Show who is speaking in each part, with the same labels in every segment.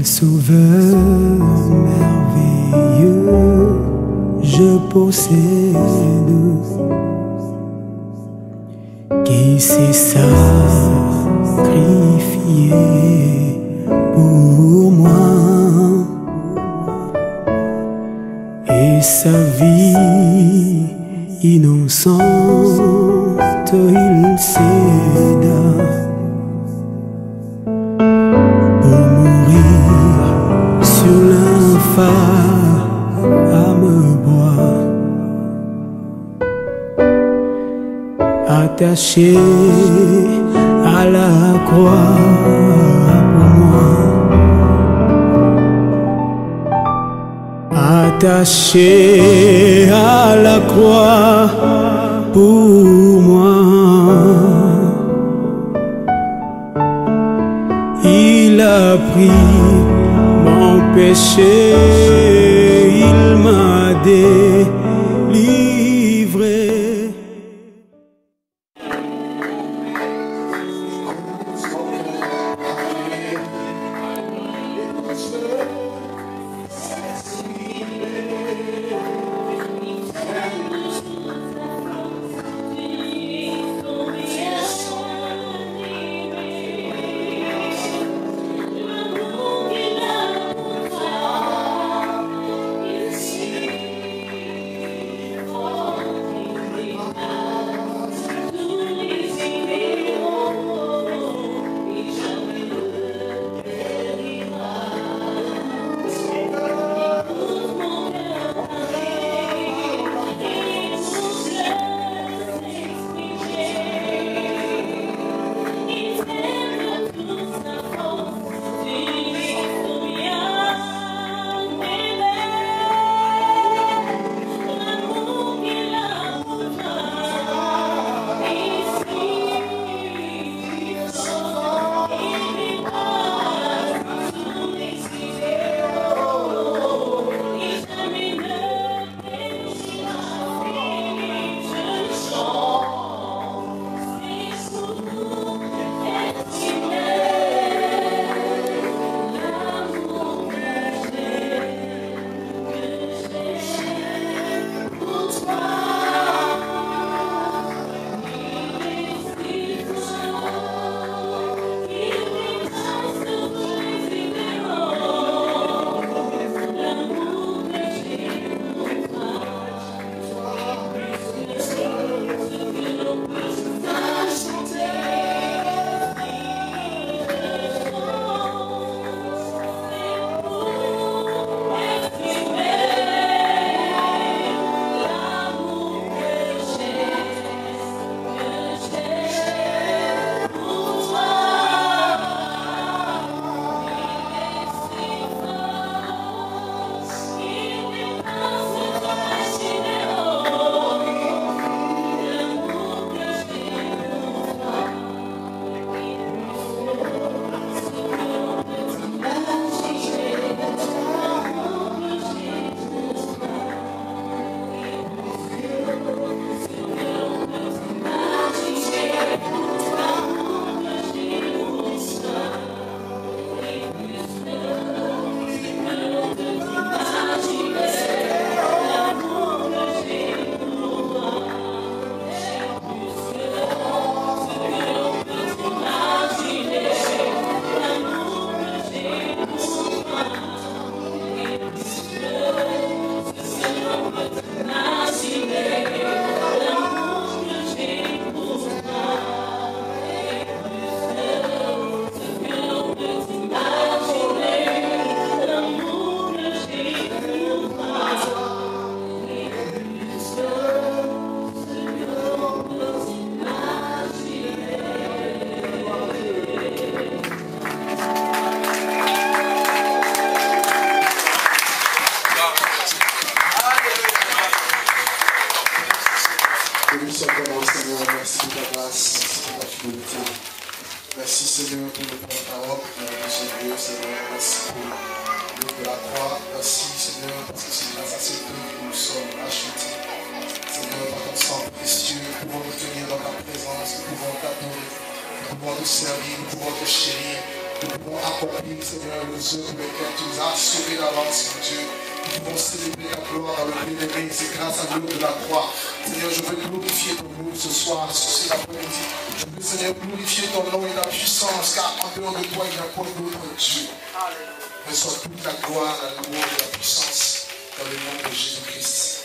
Speaker 1: Sauveur merveilleux, je possède, qui s'est sacrifié pour moi, et sa vie innocente il céda pour mourir sur l'infâme bois, attaché à la croix pour moi, attaché à la croix pour moi. Il a pris mon péché, il m'a délivré.
Speaker 2: Merci Seigneur pour le porte-parole, Seigneur, merci pour l'œuvre de la croix. Merci Seigneur parce que c'est grâce à cette œuvre que nous sommes achetés. Seigneur, par ton sang précieux, nous pouvons nous tenir dans ta présence, nous pouvons t'adorer, nous pouvons te servir, nous pouvons te chérir. nous pouvons accomplir, Seigneur, les œuvres pour lesquelles tu nous as sauvés d'avance, mon Dieu. Nous pouvons célébrer ta gloire dans le bien-aimé, c'est grâce à l'œuvre de la croix. Seigneur, je veux glorifier ton nom ce soir, cet après-midi. Je veux, Seigneur, glorifier ton nom et ta puissance, car en dehors de toi, il n'y a pas d'autre Dieu. Reçois toute la gloire, la louange et la puissance dans le nom de Jésus-Christ.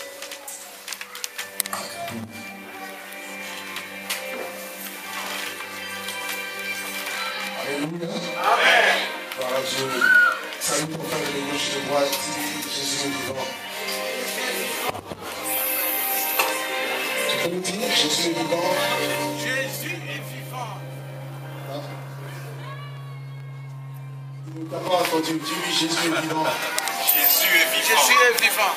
Speaker 2: Alléluia. Amen. Gloire à Dieu. Salut ton frère de gauche et de droite, Jésus est vivant. Tu peux me dire, Jésus est vivant.
Speaker 3: Jésus est vivant.
Speaker 2: Tu n'as pas entendu, dis-lui, Jésus est vivant.
Speaker 3: Jésus est vivant. Jésus est vivant.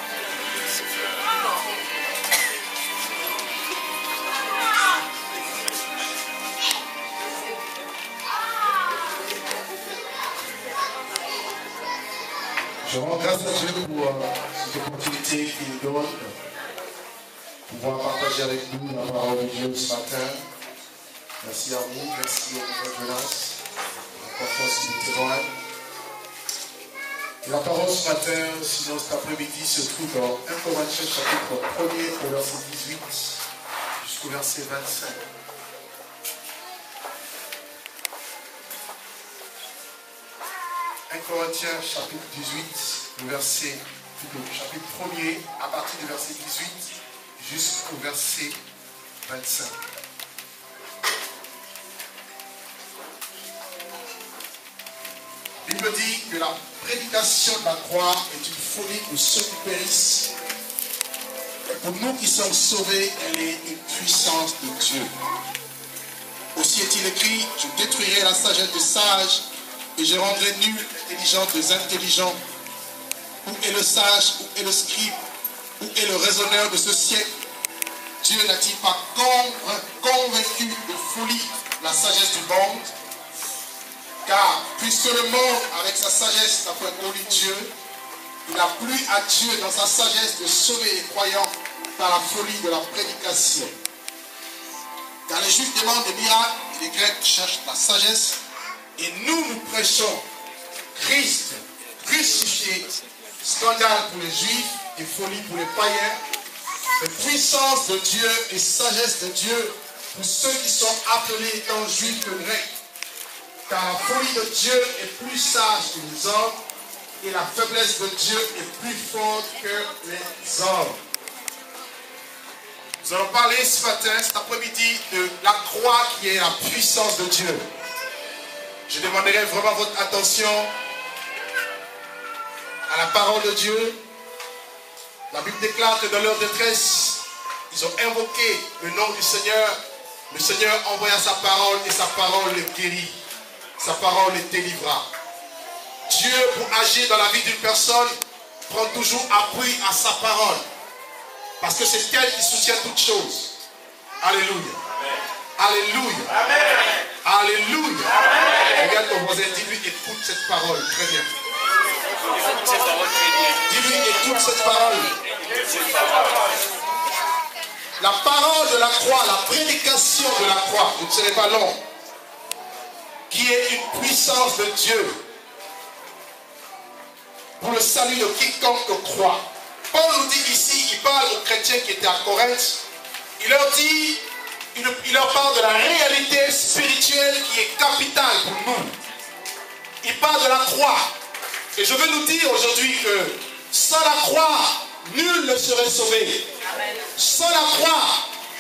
Speaker 2: Je rends grâce à Dieu pour cette opportunité qu'il nous donne de pouvoir partager avec nous la parole de Dieu ce matin. Merci à vous, merci à votre grâce, la confiance qui nous témoigne. Et la parole ce matin, sinon cet après-midi, se trouve dans 1 Corinthiens chapitre 1er au verset 18 jusqu'au verset 25. 1 Corinthiens chapitre 18, chapitre 1er, à partir du verset 18 jusqu'au verset 25. La Bible dit que la prédication de la croix est une folie pour ceux qui périssent. Et pour nous qui sommes sauvés, elle est une puissance de Dieu. Aussi est-il écrit, je détruirai la sagesse des sages et je rendrai nul l'intelligence des intelligents. Où est le sage, où est le scribe, où est le raisonneur de ce siècle? Dieu n'a-t-il pas convaincu de folie la sagesse du monde? Car puisque le monde, avec sa sagesse, n'a pas connu Dieu, il n'a plu à Dieu dans sa sagesse de sauver les croyants par la folie de la prédication. Car les Juifs demandent des miracles et les Grecs cherchent la sagesse. Et nous prêchons Christ crucifié, scandale pour les Juifs et folie pour les païens, mais puissance de Dieu et sagesse de Dieu pour ceux qui sont appelés étant Juifs que Grecs. Car la folie de Dieu est plus sage que les hommes et la faiblesse de Dieu est plus forte que les hommes. Nous allons parler ce matin, cet après-midi, de la croix qui est la puissance de Dieu. Je demanderai vraiment votre attention à la parole de Dieu. La Bible déclare que dans leur détresse, ils ont invoqué le nom du Seigneur. Le Seigneur envoya sa parole et sa parole les guérit. Sa parole les délivra. Dieu, pour agir dans la vie d'une personne, prend toujours appui à sa parole. Parce que c'est elle qui soutient toutes choses. Alléluia. Alléluia. Amen. Alléluia. Amen. Regarde ton voisin, dis-lui, écoute cette parole. Très bien. Dis-lui, écoute cette parole. La parole de la croix, la prédication de la croix, je ne serai pas long, qui est une puissance de Dieu pour le salut de quiconque croit. Paul nous dit ici, il parle aux chrétiens qui étaient à Corinthe, il leur dit, il leur parle de la réalité spirituelle qui est capitale pour nous. Il parle de la croix. Et je veux nous dire aujourd'hui que sans la croix, nul ne serait sauvé. Amen. Sans la croix,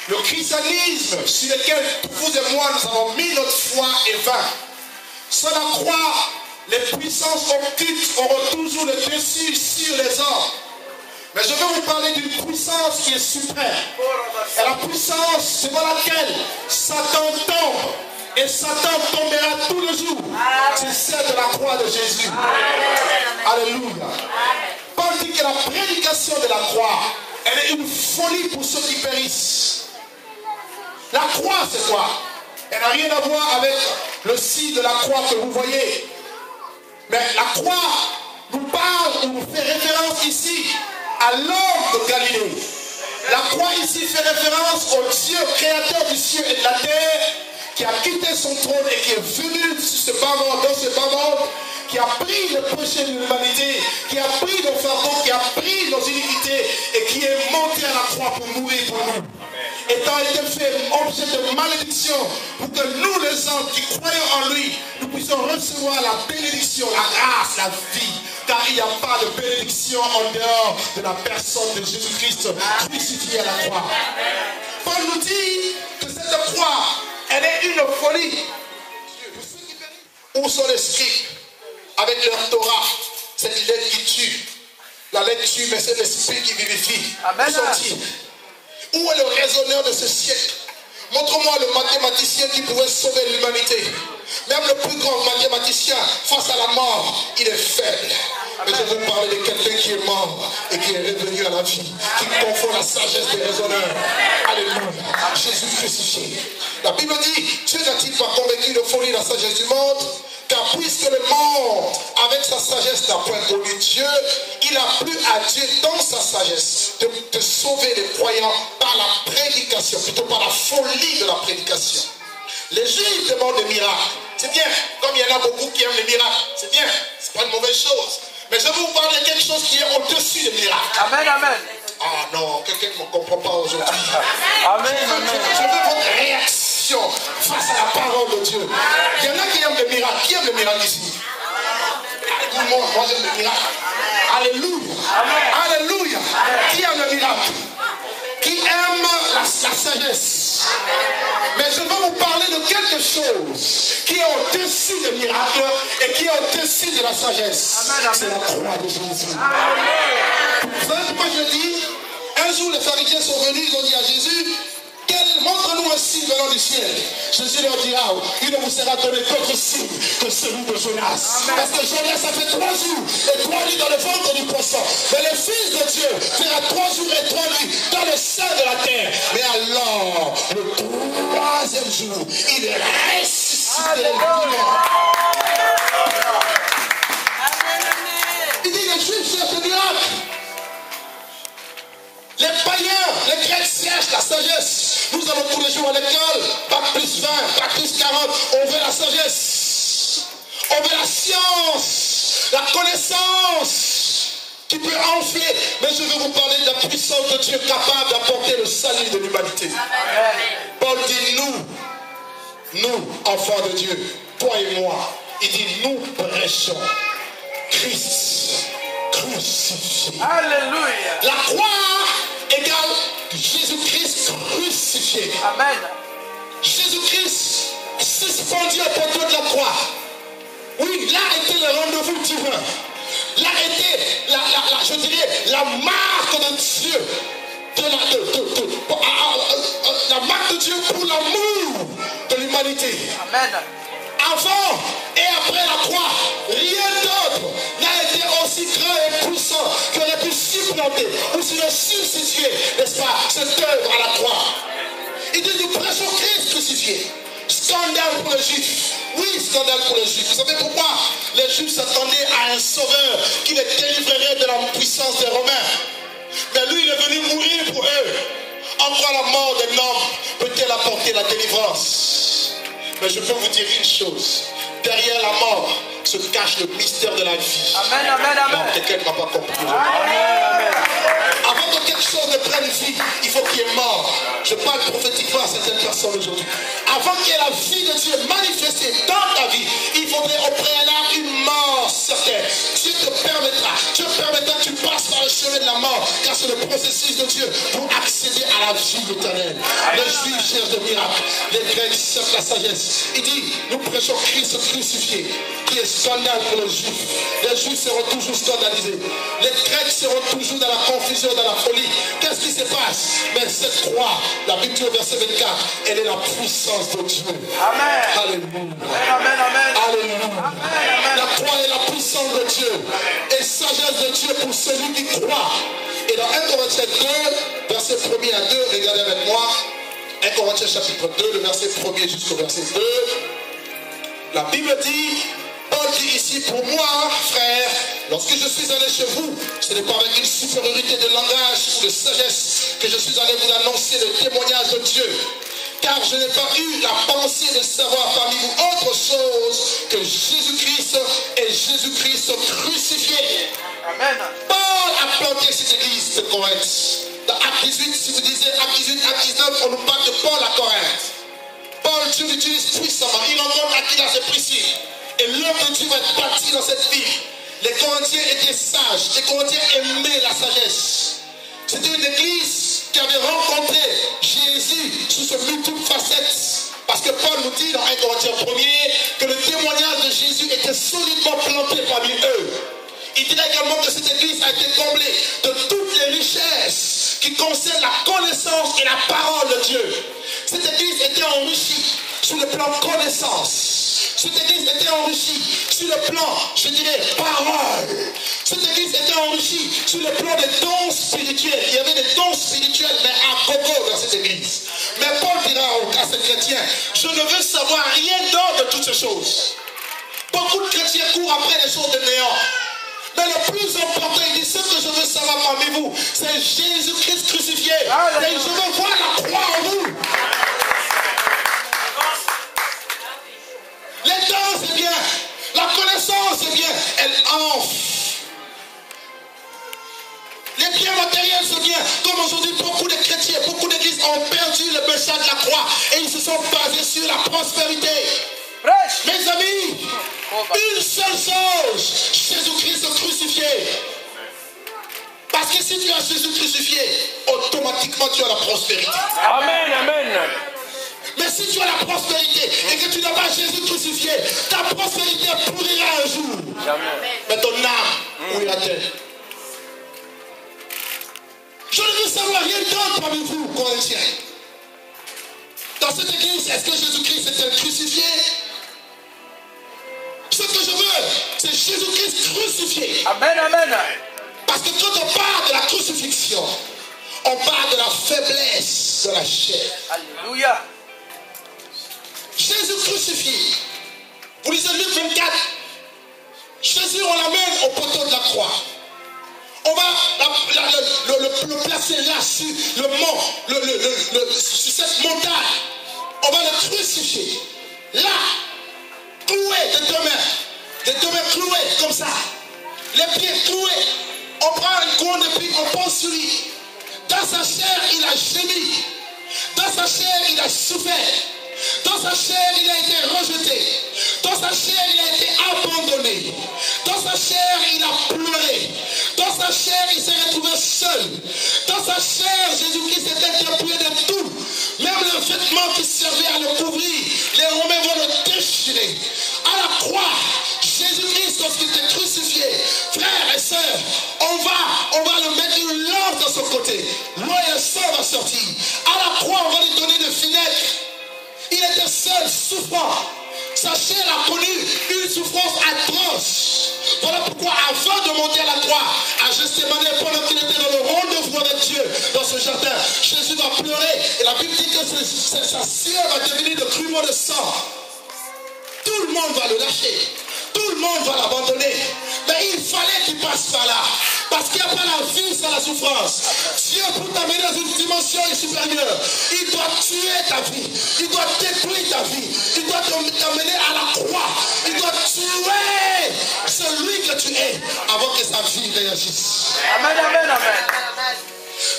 Speaker 2: le christianisme sur lequel vous et moi nous avons mis notre foi est vain. Sans la croix, les puissances occultes auront toujours le dessus sur les hommes. Mais je veux vous parler d'une puissance qui est suprême. Et la puissance devant laquelle Satan tombe. Et Satan tombera tous les jours. C'est celle de la croix de Jésus. Alléluia. Paul dit que la prédication de la croix, elle est une folie pour ceux qui périssent. La croix, c'est quoi? Elle n'a rien à voir avec le signe de la croix que vous voyez. Mais la croix nous parle, ou nous fait référence ici à l'homme de Galilée. La croix ici fait référence au Dieu créateur du ciel et de la terre qui a quitté son trône et qui est venu sur ce bas monde, dans ce bas qui a pris le péché de l'humanité, qui a pris nos fardeaux, qui a pris nos iniquités et qui est monté à la croix pour mourir pour nous. Étant été fait objet de malédiction pour que nous les hommes qui croyons en lui, nous puissions recevoir la bénédiction, la grâce, la vie. Car il n'y a pas de bénédiction en dehors de la personne de Jésus-Christ crucifié à la croix. Paul nous dit que cette croix, elle est une folie. Où sont les scribes avec leur Torah, cette lettre qui tue? La lettre tue, mais c'est l'esprit qui vivifie. Où sont-ils? Où est le raisonneur de ce siècle? Montre-moi le mathématicien qui pouvait sauver l'humanité. Même le plus grand mathématicien, face à la mort, il est faible. Mais je veux parler de quelqu'un qui est mort et qui est revenu à la vie, qui confond la sagesse des raisonneurs. Alléluia. Jésus crucifié. La Bible dit, Dieu n'a-t-il pas convaincu de folie la sagesse du monde? Car puisque le monde, avec sa sagesse, n'a point connu Dieu, il a plu à Dieu dans sa sagesse de sauver les croyants par la prédication, plutôt par la folie de la prédication. Les Juifs demandent des miracles. C'est bien, comme il y en a beaucoup qui aiment les miracles, c'est bien, c'est pas une mauvaise chose. Mais je vais vous parler de quelque chose qui est au-dessus des miracles.
Speaker 3: Amen, amen.
Speaker 2: Ah non, quelqu'un ne me comprend pas aujourd'hui.
Speaker 3: Amen,
Speaker 2: Je veux votre réaction face à la parole de Dieu. Il y en a qui aiment les miracles. Qui aime les miracles ici? Moi j'aime les miracles. Alléluia. Alléluia. Qui aime le miracle? Qui aime la sagesse? Mais je veux vous parler de quelque chose qui est au-dessus des miracles et qui est au-dessus de la sagesse. C'est la croix de Jésus. Vous savez pourquoi je le dis? Un jour, les pharisiens sont venus, ils ont dit à Jésus, montre-nous un signe venant du ciel. Jésus leur dira, il ne vous sera donné d'autre signe que celui de Jonas. Parce que Jonas a fait 3 jours et 3 nuits dans le ventre du poisson. Mais le Fils de Dieu fera 3 jours et 3 nuits dans le sein de la terre. Mais alors, le 3e jour, il est ressuscité des morts. Il dit, les Juifs cherchent le miracle. Les païens, les Grecs cherchent la sagesse. Nous allons tous les jours à l'école, bac plus 20, bac plus 40, on veut la sagesse. On veut la science, la connaissance qui peut enfler. Mais je veux vous parler de la puissance de Dieu capable d'apporter le salut de l'humanité. Paul dit nous, enfants de Dieu, toi et moi, il dit nous prêchons Christ crucifié.
Speaker 3: Alléluia.
Speaker 2: La croix égale Jésus-Christ crucifié.
Speaker 3: Amen.
Speaker 2: Jésus-Christ suspendu au poteau de la croix. Oui, là était le rendez-vous divin. Là était je dirais, la marque de Dieu. La marque de Dieu pour l'amour de l'humanité.
Speaker 3: Amen.
Speaker 2: Avant et après la croix, rien d'autre n'a été aussi grand et puissant qui aurait pu supplanter ou sinon substituer, n'est-ce pas, cette œuvre à la croix. Il dit, nous prêchons Christ crucifié. Scandale pour les Juifs. Oui, scandale pour les Juifs. Vous savez pourquoi? Les Juifs s'attendaient à un sauveur qui les délivrerait de la puissance des Romains. Mais lui, il est venu mourir pour eux. En quoi la mort d'un homme peut-elle apporter la délivrance? Mais je peux vous dire une chose. Derrière la mort se cache le mystère de la vie.
Speaker 3: Amen, amen, amen.
Speaker 2: Non, quelqu'un ne m'a pas compris.
Speaker 3: Amen.
Speaker 2: Avant que quelque chose ne prenne vie, il faut qu'il y ait mort. Je parle prophétiquement à certaines personnes aujourd'hui. Avant qu'il y ait la vie de Dieu manifestée dans ta vie, il faudrait au préalable une mort certaine. Dieu te permettra que tu passes par le chemin de la mort, car c'est le processus de Dieu pour accéder à la vie éternelle. Les Juifs cherchent des miracles, les Grecs cherchent la sagesse. Il dit, nous prêchons Christ crucifié, qui est scandale pour les Juifs. Les Juifs seront toujours scandalisés. Les Grecs seront toujours dans la confusion, dans la folie. Qu'est-ce qui se passe? Mais cette croix, la Bible dit au verset 24, elle est la puissance de Dieu.
Speaker 3: Amen.
Speaker 2: Alléluia.
Speaker 3: Amen, amen.
Speaker 2: Alléluia.
Speaker 3: Amen.
Speaker 2: La croix est la puissance de Dieu et sagesse de Dieu pour celui qui croit. Et dans 1 Corinthiens 2, verset 1er à 2, regardez avec moi. 1 Corinthiens chapitre 2, le verset 1er jusqu'au verset 2. La Bible dit, Paul dit ici, pour moi, frère, lorsque je suis allé chez vous, ce n'est pas avec une supériorité de langage ou de sagesse que je suis allé vous annoncer le témoignage de Dieu. car je n'ai pas eu la pensée de savoir parmi vous autre chose que Jésus-Christ et Jésus-Christ crucifié.
Speaker 3: Amen.
Speaker 2: Paul a planté cette église de Corinthe. Dans Acte 18, si vous lisez Acte 18, Acte 19, on nous parle de Paul à Corinthe. Paul, Dieu l'utilise puissamment. Il rencontre Aquilas et Priscille. Et l'œuvre de Dieu va être bâtie dans cette ville. Les Corinthiens étaient sages. Les Corinthiens aimaient la sagesse. C'était une église qui avait rencontré Jésus sous ses multiples facettes. Parce que Paul nous dit dans 1 Corinthiens 1er que le témoignage de Jésus était solidement planté parmi eux. Il dit également que cette église a été comblée de toutes les richesses qui concernent la connaissance et la parole de Dieu. Cette église était enrichie sur le plan connaissance. Cette église était enrichie sur le plan, je dirais, parole. Cette église était enrichie sur le plan des dons spirituels. Il y avait des dons spirituels, mais à gogo dans cette église. Mais Paul dira à ces chrétiens, je ne veux savoir rien d'autre de toutes ces choses. Beaucoup de chrétiens courent après les choses de néant. Mais le plus important, il dit, ce que je veux savoir parmi vous, c'est Jésus-Christ crucifié. Et je veux voir la croix en vous. Les dons, c'est bien. La connaissance, c'est bien. Elle enfle. Les biens matériels, c'est bien. Comme aujourd'hui, beaucoup de chrétiens, beaucoup d'églises ont perdu le message de la croix. Et ils se sont basés sur la prospérité. Mes amis, une seule chose, Jésus-Christ crucifié. Parce que si tu as Jésus crucifié, automatiquement tu as la prospérité.
Speaker 3: Amen, amen.
Speaker 2: Mais si tu as la prospérité et que tu n'as pas Jésus crucifié, ta prospérité pourrira un jour.
Speaker 3: Jamais.
Speaker 2: Mais ton âme, où ira-t-elle? Je ne veux savoir rien d'autre parmi vous, Corinthiens. Dans cette église, est-ce que Jésus-Christ était crucifié? Ce que je veux, c'est Jésus-Christ crucifié.
Speaker 3: Amen, amen.
Speaker 2: Parce que quand on parle de la crucifixion, on parle de la faiblesse de la chair.
Speaker 3: Alléluia.
Speaker 2: Jésus crucifié. Vous lisez Luc 24. Jésus, on l'amène au poteau de la croix. On va le placer là, sur le mont, sur cette montagne. On va le crucifier. Là, cloué de deux mains clouées comme ça. Les pieds cloués. On prend une couronne de puis on pose sur lui. Dans sa chair, il a gémi. Dans sa chair, il a souffert. Dans sa chair, il a été rejeté. Dans sa chair, il a été abandonné. Dans sa chair, il a pleuré. Dans sa chair, il s'est retrouvé seul. Dans sa chair, Jésus-Christ était dépouillé de tout. Même le vêtement qui servait à le couvrir, les Romains vont le déchirer. À la croix, Jésus-Christ, lorsqu'il était crucifié, frères et sœurs, on va le mettre une lance dans son côté. L'eau et le sang va sortir. À la croix, on va lui donner de fenêtres. Il était seul, souffrant. Sa chair a connu une souffrance atroce. Voilà pourquoi, avant de monter à la croix, à Gethsémani, pendant qu'il était dans le rendez-vous avec Dieu, dans ce jardin, Jésus va pleurer. Et la Bible dit que sa sueur va devenir de grumeaux de sang. Tout le monde va le lâcher. Tout le monde va l'abandonner. Mais il fallait qu'il passe par là. Parce qu'il n'y a pas la vie sans la souffrance. Dieu, pour t'amener dans une dimension supérieure, il doit tuer ta vie. Il doit détruire ta vie. Il doit t'amener à la croix. Il doit tuer celui que tu es avant que sa vie réagisse.
Speaker 3: Amen, amen, amen.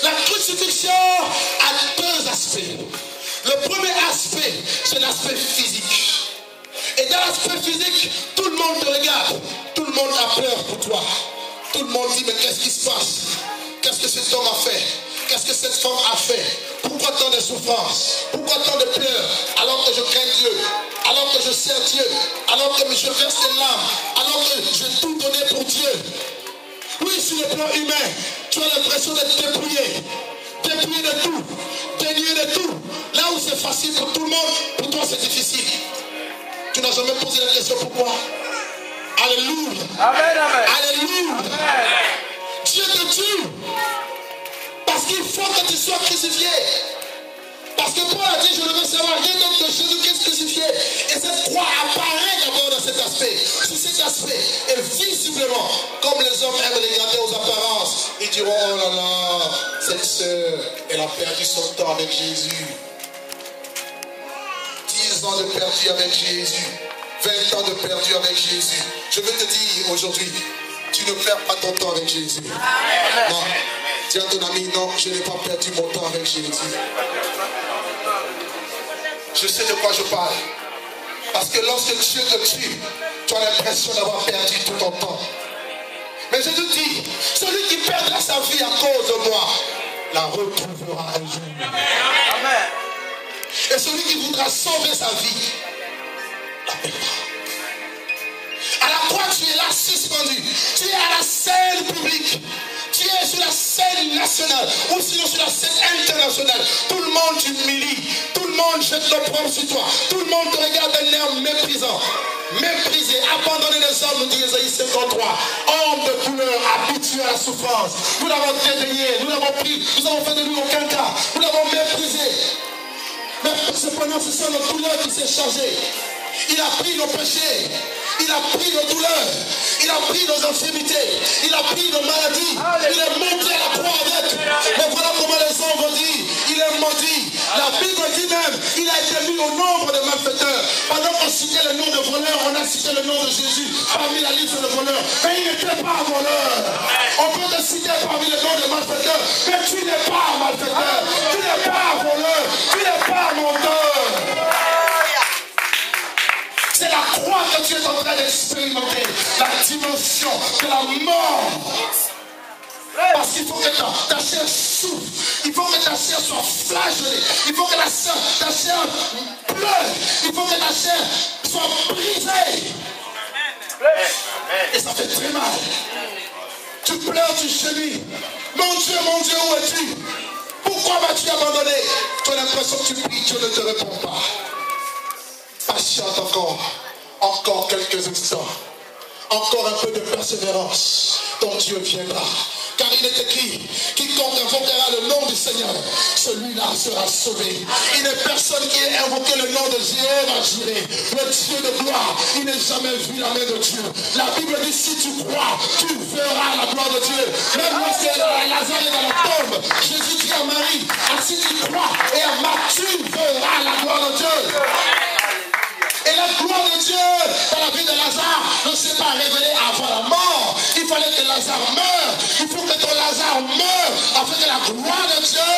Speaker 2: La crucifixion a deux aspects. Le premier aspect, c'est l'aspect physique. Et dans l'aspect physique, tout le monde te regarde. Tout le monde a peur pour toi. Tout le monde dit, mais qu'est-ce qui se passe? Qu'est-ce que cet homme a fait? Qu'est-ce que cette femme a fait? Pourquoi tant de souffrance? Pourquoi tant de pleurs? Alors que je crains Dieu, alors que je sers Dieu, alors que je verse les larmes, alors que j'ai tout donné pour Dieu. Oui, sur le plan humain, tu as l'impression d'être dépouillé. Dépouillé de tout, dénué de tout. Là où c'est facile pour tout le monde, pour toi c'est difficile. Tu n'as jamais posé la question pourquoi? Alléluia.
Speaker 3: Amen, amen.
Speaker 2: Alléluia.
Speaker 3: Amen.
Speaker 2: Dieu te tue. Parce qu'il faut que tu sois crucifié. Parce que Paul a dit, je ne veux savoir rien d'autre que Jésus-Christ crucifié. Et cette croix apparaît d'abord dans cet aspect. Sur cet aspect. Et visiblement, comme les hommes aiment regarder aux apparences, ils diront, oh là là, cette sœur, elle a perdu son temps avec Jésus. 15 ans de perdu avec Jésus, 20 ans de perdu avec Jésus. Je veux te dire aujourd'hui, tu ne perds pas ton temps avec Jésus. Non, dis à ton ami, non, je n'ai pas perdu mon temps avec Jésus. Je sais de quoi je parle. Parce que lorsque Dieu te tue, tu as l'impression d'avoir perdu tout ton temps. Mais je te dis, celui qui perdra sa vie à cause de moi, la retrouvera un jour.
Speaker 3: Amen.
Speaker 2: Et celui qui voudra sauver sa vie, la perdra. À la croix, tu es là suspendu. Tu es à la scène publique. Tu es sur la scène nationale ou sinon sur la scène internationale. Tout le monde t'humilie. Tout le monde jette l'opprobre sur toi. Tout le monde te regarde d'un air méprisant. Méprisé, abandonné des hommes, nous dit Ésaïe 53. Homme de couleur, habitué à la souffrance. Nous l'avons dédaigné, nous l'avons pris, nous avons fait de lui aucun cas. Nous l'avons méprisé. Mais cependant, ce sont nos douleurs qui s'est chargé. Il a pris nos péchés. Il a pris nos douleurs. Il a pris nos infirmités. Il a pris nos maladies. Il est monté à la croix avec. Mais voilà comment les hommes vont dire. Il est maudit. La Bible dit même, il a été mis au nombre de malfaiteurs. Pendant qu'on citait le nom de voleur, on a cité le nom de Jésus parmi la liste de voleurs. Mais il n'était pas voleur. On peut te citer parmi le nom de malfaiteurs. Mais tu n'es pas malfaiteur. Tu n'es pas voleur. Tu n'es pas menteur. C'est la croix que tu es en train d'expérimenter, la dimension de la mort. Parce qu'il faut que ta chair souffre, il faut que ta chair soit flagellée, il faut que ta chair pleure, il faut que ta chair soit brisée. Et ça fait très mal. Tu pleures, tu gémis. Mon Dieu, où es-tu? Pourquoi m'as-tu abandonné? Tu as l'impression que tu pries, Dieu ne te répond pas. Patiente encore quelques instants, encore un peu de persévérance, ton Dieu viendra. Car il est écrit, quiconque invoquera le nom du Seigneur, celui-là sera sauvé. Il n'est personne qui ait invoqué le nom de Jéhovah Jireh, le Dieu de gloire. Il n'est jamais vu la main de Dieu. La Bible dit, si tu crois, tu verras la gloire de Dieu. Même lorsque Lazare est dans la tombe, Jésus dit à Marie, si tu crois et à Marc, tu verras la gloire de Dieu. Et la gloire de Dieu dans la vie de Lazare ne s'est pas révélée avant la mort. Il fallait que Lazare meure. Il faut que ton Lazare meure afin que la gloire de Dieu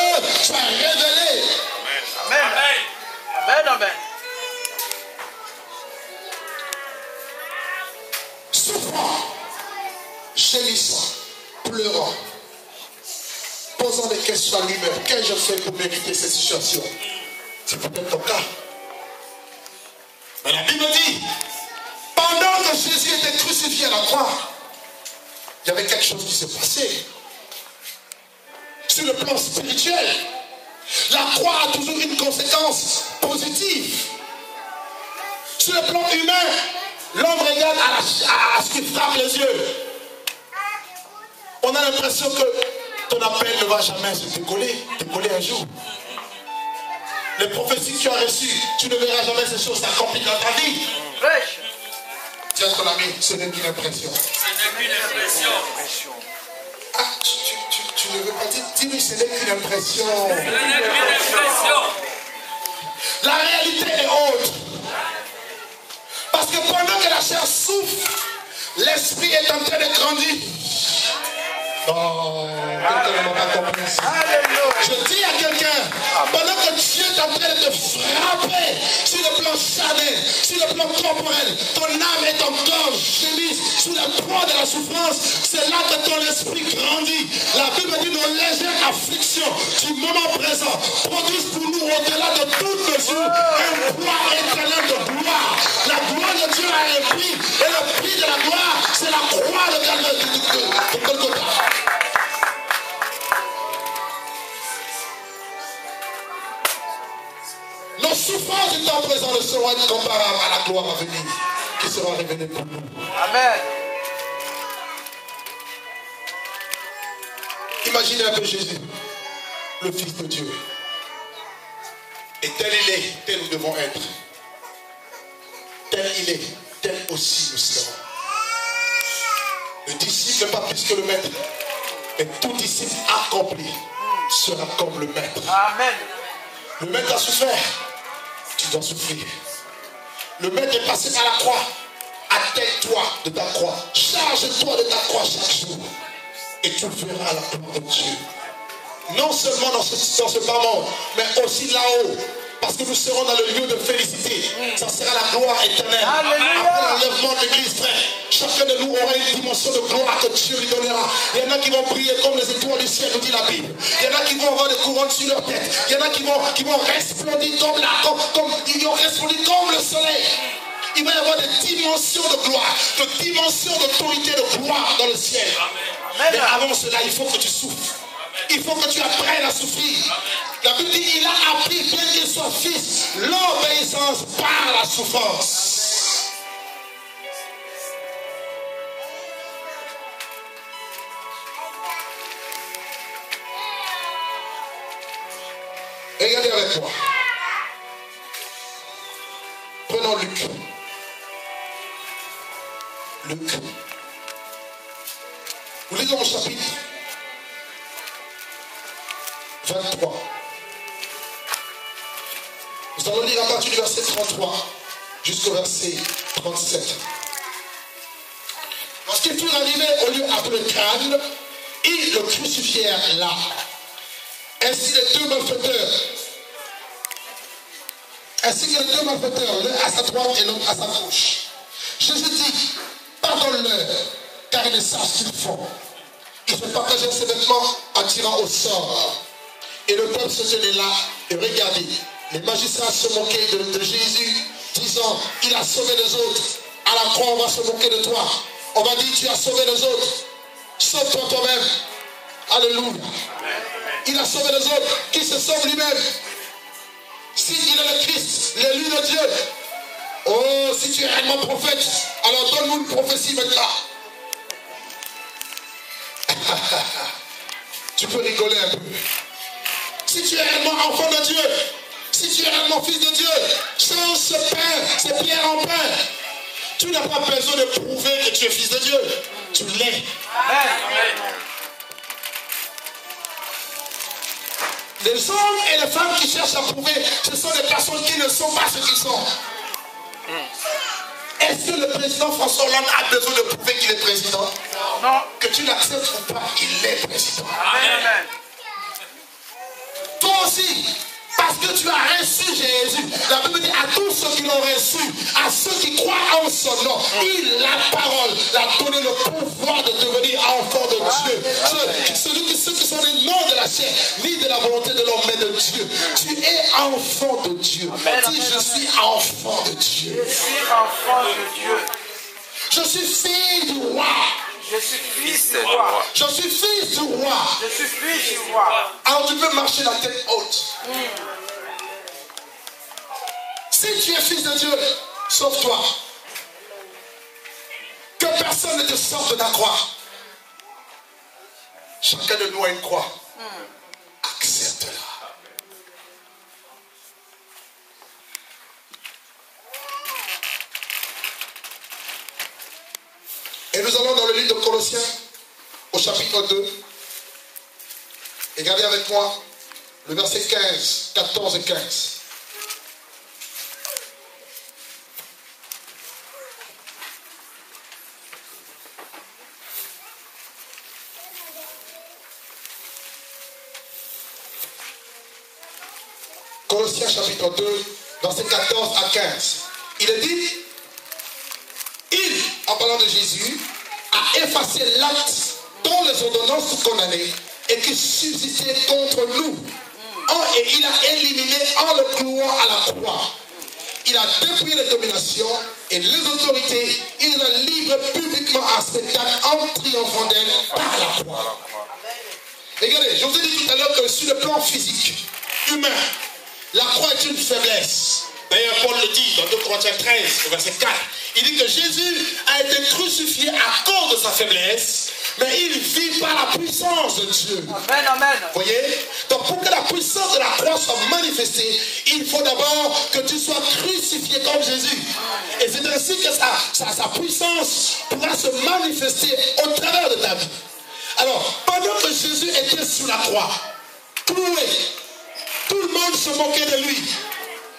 Speaker 2: soit révélée.
Speaker 3: Amen. Amen. Amen.
Speaker 2: Souffrant, gémissant, pleurant, posant des questions à lui-même. Qu'ai-je fait pour mériter cette situation? C'est peut-être ton cas. Mais la Bible dit, pendant que Jésus était crucifié à la croix, il y avait quelque chose qui s'est passé. Sur le plan spirituel, la croix a toujours une conséquence positive. Sur le plan humain, l'homme regarde à ce qui frappe les yeux. On a l'impression que ton appel ne va jamais se décoller un jour. Les prophéties que tu as reçues, tu ne verras jamais ces choses s'accomplir dans ta vie. Tiens ton ami, ce n'est qu'une impression.
Speaker 4: Ce n'est qu'une impression.
Speaker 2: Ah, tu ne veux pas dire, dis-lui, ce n'est qu'une impression.
Speaker 4: Ce n'est qu'une impression.
Speaker 2: La réalité est autre. Parce que pendant que la chair souffre, l'esprit est en train de grandir. Oh, quelqu'un ne m'a pas compris ici. Je dis à quelqu'un, pendant que Dieu est en train de te frapper sur le plan charnel, sur le plan corporel, ton âme est encore gémisse sous le poids de la souffrance, c'est là que ton esprit grandit. La Bible dit nos légères afflictions du moment présent produisent pour nous au-delà de toute mesure un poids éternel de gloire. La gloire de Dieu a un prix, et le prix de la gloire, c'est la croix de Golgotha. Nos souffrances du temps présent ne seront être comparables à la gloire à venir qui sera révélée pour nous.
Speaker 3: Amen.
Speaker 2: Imaginez un peu Jésus, le Fils de Dieu. Et tel il est, tel nous devons être. Tel il est, tel aussi nous serons. Le disciple n'est pas plus que le maître. Et tout disciple accompli sera comme le maître.
Speaker 3: Amen.
Speaker 2: Le maître a souffert. Tu dois souffrir. Le maître est passé par la croix. Attelle-toi de ta croix. Charge-toi de ta croix chaque jour. Et tu verras la gloire de Dieu. Non seulement dans ce bas monde, mais aussi là-haut. Parce que nous serons dans le lieu de félicité. Ça sera la gloire éternelle. Après l'enlèvement de l'église, frère, chacun de nous aura une dimension de gloire que Dieu lui donnera. Il y en a qui vont briller comme les étoiles du ciel, nous dit la Bible. Il y en a qui vont avoir des couronnes sur leur tête. Il y en a qui vont resplendir comme le soleil. Il va y avoir des dimensions de gloire, des dimensions d'autorité, de gloire dans le ciel. Mais avant cela, il faut que tu souffres. Il faut que tu apprennes à souffrir. La Bible dit, il a appris, bien qu'il soit fils, l'obéissance par la souffrance. Regardez avec moi. Prenons Luc. Luc. Nous lisons au chapitre 23. Nous allons lire à partir du verset 33 jusqu'au verset 37. Lorsqu'ils furent arrivés au lieu appelé Calme, ils le crucifièrent là. Ainsi les deux malfaiteurs, l'un à sa droite et l'autre à sa gauche. Jésus dit, pardonne-leur, car ils ne savent ce qu'ils font. Ils se partagèrent ses vêtements en tirant au sort. Et le peuple se tenait là et regardait. Les magistrats se moquaient de Jésus, disant, il a sauvé les autres. À la croix, on va se moquer de toi. On va dire, tu as sauvé les autres. Sauve-toi toi-même. Alléluia. Il a sauvé les autres. Qui se sauve lui-même? S'il est le Christ, l'élu de Dieu. Oh, si tu es réellement prophète, alors donne-nous une prophétie maintenant. Tu peux rigoler un peu. Si tu es réellement enfant de Dieu, si tu es réellement fils de Dieu, change ce pain, ces pierres en pain. Tu n'as pas besoin de prouver que tu es fils de Dieu. Tu l'es. Les hommes et les femmes qui cherchent à prouver, ce sont des personnes qui ne sont pas ce qu'ils sont. Est-ce que le président François Hollande a besoin de prouver qu'il est président? Non. Que tu l'acceptes ou pas, il est président. Amen. Toi aussi, parce que tu as reçu Jésus, la Bible dit à tous ceux qui l'ont reçu, à ceux qui croient en son nom, la parole l'a donné le pouvoir de devenir enfant de Dieu. Ceux qui sont les noms de la chair, ni de la volonté de l'homme, mais de Dieu. Tu es enfant de Dieu. Dis, je suis enfant de Dieu.
Speaker 3: Je suis enfant de Dieu.
Speaker 2: Je suis fille du roi.
Speaker 3: Je suis fils du roi.
Speaker 2: Je suis fils du roi.
Speaker 3: Je suis fils du roi.
Speaker 2: Alors tu peux marcher la tête haute. Si tu es fils de Dieu, sauve-toi. Que personne ne te sorte de la croix. Chacun de nous a une croix. Accepte-la. Et nous allons dans le livre de Colossiens, au chapitre 2. Et regardez avec moi le verset 15, 14 et 15. Colossiens chapitre 2, verset 14 à 15. Il est dit, il, en parlant de Jésus, a effacé l'acte dont les ordonnances condamnaient et qui subsistait contre nous. Et il a éliminé en le clouant à la croix. Il a dépouillé les dominations et les autorités. Il les a livrées publiquement à spectacle en triomphant d'elles par la croix. Regardez, je vous ai dit tout à l'heure que sur le plan physique, humain, la croix est une faiblesse. D'ailleurs, Paul le dit dans 2 Corinthiens 13, verset 4. Il dit que Jésus a été crucifié à cause de sa faiblesse, mais il vit par la puissance de Dieu.
Speaker 3: Amen, amen.
Speaker 2: Vous voyez? Donc pour que la puissance de la croix soit manifestée, il faut d'abord que tu sois crucifié comme Jésus. Et c'est ainsi que sa puissance pourra se manifester au travers de ta vie. Alors, pendant que Jésus était sous la croix, cloué, tout le monde se moquait de lui.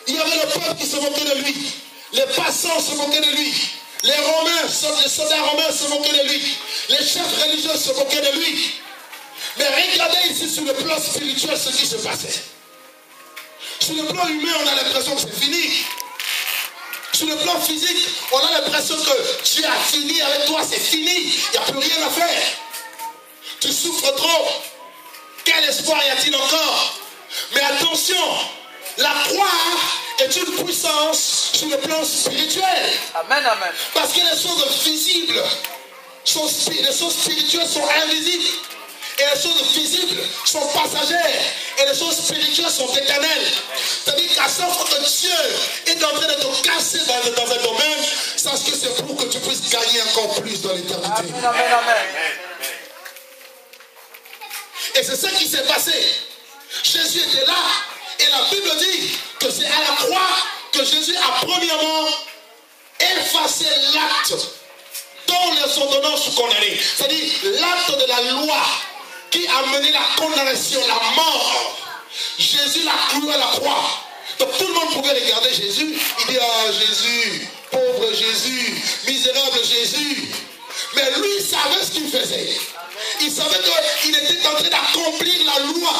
Speaker 2: Il y avait le peuple qui se moquait de lui. Les passants se moquaient de lui. Les soldats romains se moquaient de lui. Les chefs religieux se moquaient de lui. Mais regardez ici sur le plan spirituel ce qui se passait. Sur le plan humain, on a l'impression que c'est fini. Sur le plan physique, on a l'impression que Dieu a fini avec toi, c'est fini. Il n'y a plus rien à faire. Tu souffres trop. Quel espoir y a-t-il encore? Mais attention, la croix est une puissance sur le plan spirituel.
Speaker 3: Amen, amen.
Speaker 2: Parce que les choses visibles, les choses spirituelles sont invisibles. Et les choses visibles sont passagères. Et les choses spirituelles sont éternelles. C'est-à-dire qu'à chaque fois que Dieu est en train de te casser dans un domaine, sache que c'est pour que tu puisses gagner encore plus dans l'éternité.
Speaker 3: Amen, amen, amen.
Speaker 2: Et c'est ça qui s'est passé. Jésus était là. Et la Bible dit que c'est à la croix que Jésus a premièrement effacé l'acte dont les ordonnances sont condamnées. C'est-à-dire l'acte de la loi qui a mené la condamnation, la mort. Jésus l'a cloué à la croix. Donc tout le monde pouvait regarder Jésus. Il dit, ah Jésus, pauvre Jésus, misérable Jésus. Mais lui, il savait ce qu'il faisait. Il savait qu'il était en train d'accomplir la loi.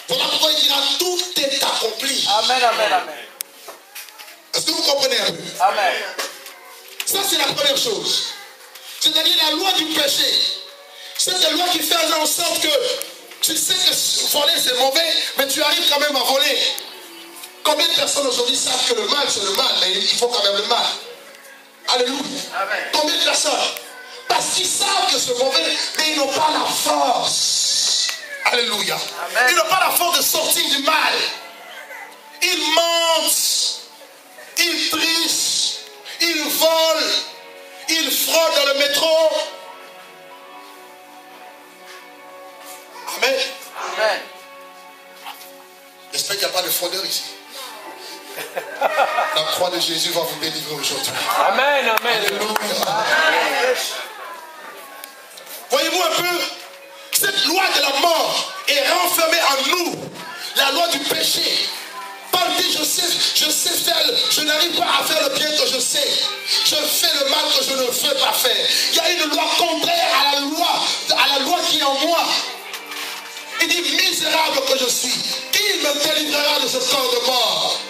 Speaker 2: Voilà pourquoi il dira, tout est accompli.
Speaker 3: Amen, amen, amen.
Speaker 2: Est-ce que vous comprenez un peu?
Speaker 3: Amen.
Speaker 2: Ça, c'est la première chose. C'est-à-dire la loi du péché. C'est la loi qui fait en sorte que tu sais que voler c'est mauvais, mais tu arrives quand même à voler. Combien de personnes aujourd'hui savent que le mal c'est le mal, mais il faut quand même le mal? Alléluia.
Speaker 3: Amen.
Speaker 2: Combien de personnes? Parce qu'ils savent que c'est mauvais, mais ils n'ont pas la force. Alléluia.
Speaker 3: Amen.
Speaker 2: Ils n'ont pas la force de sortir du mal. Ils mentent, ils trichent, ils volent, ils fraudent dans le métro. Amen.
Speaker 3: Amen.
Speaker 2: J'espère qu'il n'y a pas de fraudeurs ici. La croix de Jésus va vous délivrer aujourd'hui.
Speaker 4: Amen, amen.
Speaker 2: Alléluia. Voyez-vous un peu, cette loi de la mort est renfermée en nous. La loi du péché. Paul dit, je n'arrive pas à faire le bien que je sais. Je fais le mal que je ne veux pas faire. Il y a une loi contraire à la loi qui est en moi. Il dit, misérable que je suis, qui me délivrera de ce corps de mort?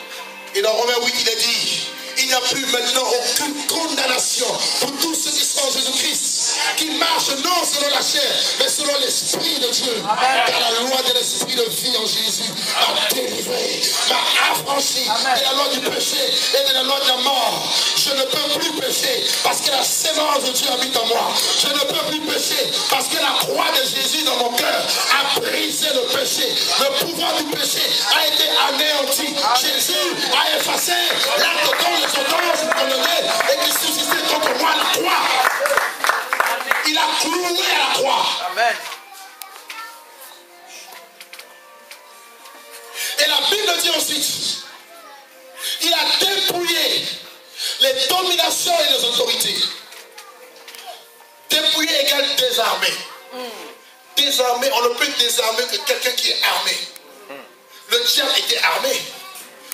Speaker 2: Et dans Romains 8, il est dit, il n'y a plus maintenant aucune condamnation pour tous ceux qui sont en Jésus-Christ, qui marchent non selon la chair, mais selon l'Esprit de Dieu. Car la loi de l'Esprit de vie en Jésus m'a délivré, m'a affranchi de la loi du péché et de la loi de la mort. Je ne peux plus pécher parce que la sémence de Dieu habite en moi. Je ne peux plus pécher parce que la croix de Jésus dans mon cœur a brisé le péché. Le pouvoir du péché a été anéanti. Jésus a effacé l'acte dont les ordonnances me condamnaient et qui subsistait contre moi à la croix. Il a cloué à la croix.
Speaker 3: Amen.
Speaker 2: Et la Bible dit ensuite, il a dépouillé les dominations et les autorités. Dépouiller égale désarmer. Désarmer, on ne peut désarmer que quelqu'un qui est armé. Le diable était armé.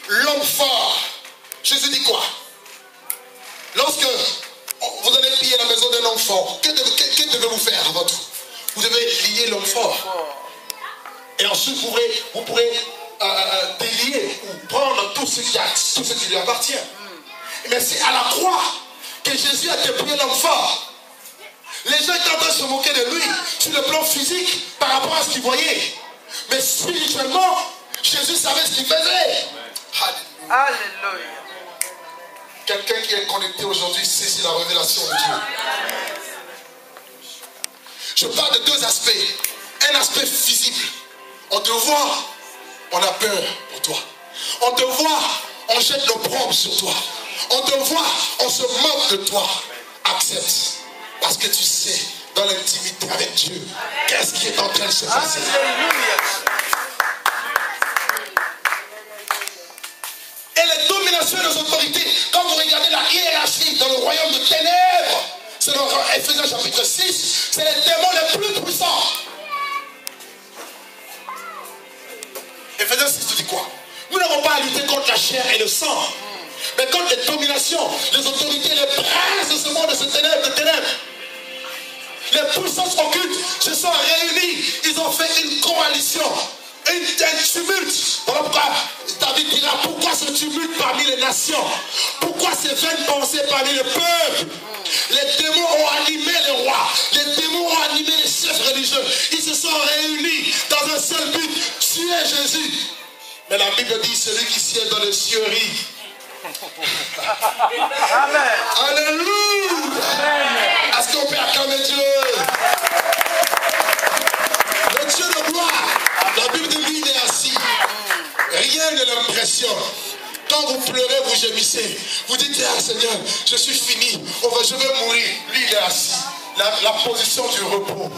Speaker 2: L'homme fort. Jésus dit quoi? Lorsque vous allez piller la maison d'un homme fort, que devez-vous faire avant tout? Vous devez lier l'homme fort. Et ensuite vous pourrez délier ou prendre tout ce qui lui appartient. Mais c'est à la croix que Jésus a dépouillé l'homme fort. Les gens étaient en train de se moquer de lui sur le plan physique par rapport à ce qu'ils voyaient. Mais spirituellement, Jésus savait ce qu'il faisait. Alléluia.
Speaker 3: Alléluia.
Speaker 2: Quelqu'un qui est connecté aujourd'hui saisit la révélation de Dieu. Je parle de deux aspects. Un aspect visible. On te voit, on a peur pour toi. On te voit, on jette l'opprobre sur toi. On te voit, on se moque de toi. Accepte. Parce que tu sais, dans l'intimité avec Dieu, qu'est-ce qui est en train de se passer.
Speaker 3: Alléluia.
Speaker 2: Et les dominations et les autorités, quand vous regardez la hiérarchie dans le royaume de ténèbres, c'est dans Ephésiens chapitre 6, c'est les démons les plus puissants. Ephésiens 6 te dit quoi? Nous n'avons pas à lutter contre la chair et le sang, mais contre les dominations, les autorités, les princes de ce monde, de ces ténèbres, les puissances occultes se sont réunies. Ils ont fait une coalition, un tumulte. Voilà pourquoi David dira, pourquoi ce tumulte parmi les nations? Pourquoi ces vaines pensées parmi le peuple? Les démons ont animé les rois, les démons ont animé les chefs religieux. Ils se sont réunis dans un seul but, tuer Jésus. Mais la Bible dit, celui qui siège dans les cieux rit.
Speaker 3: Amen.
Speaker 2: Alléluia. Est-ce qu'on peut acclamer Dieu? Le Dieu de gloire, la Bible dit, lui, il est assis. Rien ne l'impressionne. Quand vous pleurez, vous gémissez. Vous dites, ah Seigneur, je suis fini. Je vais mourir. Lui, il est assis. La position du repos.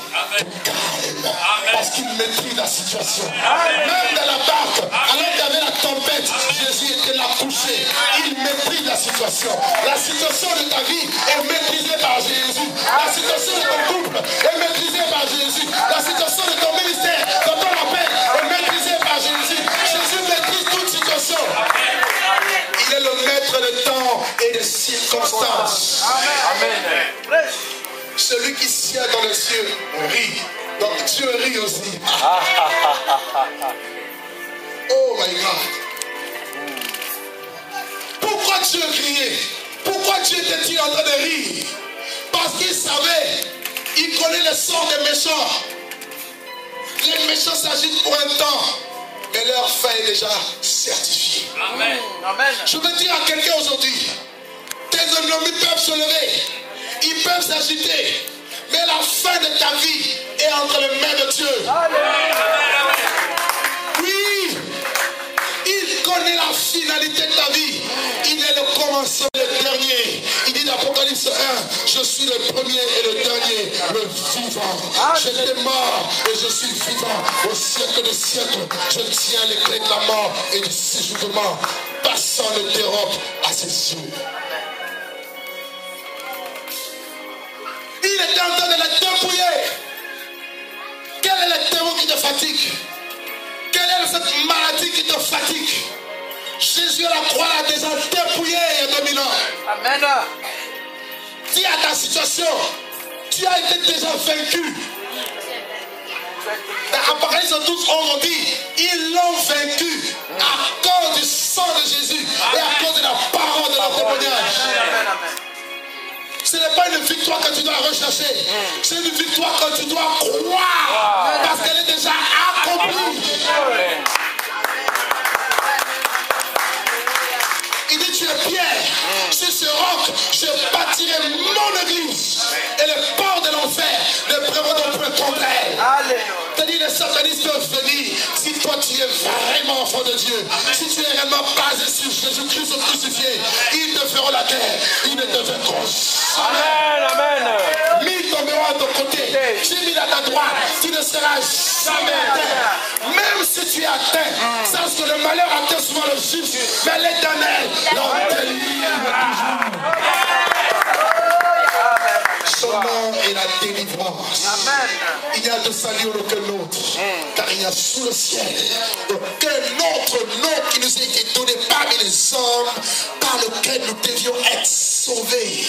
Speaker 2: Calme. Parce qu'il maîtrise la situation. Même dans la barque, alors qu'il y avait la tempête, Jésus était là couché. Il maîtrise la situation. La situation de ta vie est maîtrisée par Jésus. La situation de ton couple est maîtrisée par Jésus. La situation de ton ministère, de ton appel est maîtrisée par Jésus. Jésus maîtrise toute situation. Il est le maître des temps et des circonstances.
Speaker 3: Amen.
Speaker 2: Celui qui sied dans les cieux rit. Donc Dieu rit aussi. Oh my God. Pourquoi Dieu criait? Pourquoi Dieu était-il en train de rire? Parce qu'il savait, il connaît le sort des méchants. Les méchants s'agitent pour un temps, mais leur fin est déjà certifiée.
Speaker 3: Amen. Amen.
Speaker 2: Je veux dire à quelqu'un aujourd'hui, tes ennemis peuvent se lever, ils peuvent s'agiter, mais la fin de ta vie est entre les mains de Dieu. Oui, il connaît la finalité de ta vie. Il est le commencement et le dernier. Il dit dans Apocalypse 1, je suis le premier et le dernier, le vivant. J'étais mort et je suis vivant. Au siècle des siècles, je tiens les clés de la mort et du séjournement. Personne ne dérobe à ses yeux. Il était en train de la dépouiller. Quel est le démon qui te fatigue? Quelle est cette maladie qui te fatigue? Jésus à la croix l'a déjà dépouillé il y a 2000 ans.
Speaker 3: Amen.
Speaker 2: Dis à ta situation, tu as été déjà vaincu. Dans Apocalypse 12, on dit, ils l'ont vaincu à cause du sang de Jésus et à cause de la parole de leur témoignage. Ce n'est pas une victoire que tu dois rechercher. C'est une victoire que tu dois croire. Parce qu'elle est déjà accomplie. Il dit, tu es Pierre. Sur ce roc, je bâtirai mon église. Et les portes de l'enfer ne prévaudront point contre elle. C'est-à-dire, les satanistes peuvent venir. Si toi, tu es vraiment enfant de Dieu, si tu es réellement basé sur Jésus-Christ crucifié, ils te feront la guerre. Ils ne te vaincront.
Speaker 3: Amen.
Speaker 2: 1000 tomberont à ton côté, 10 000 à ta droite, tu ne seras jamais atteint. Même si tu es atteint, sache que le malheur atteint souvent le juste, mais l'Éternel l'en délivre toujours. Son nom est la délivrance. Il y a de salut aucun autre, car il y a sous le ciel aucun autre nom qui nous a été donné parmi les hommes par lequel nous devions être sauvés,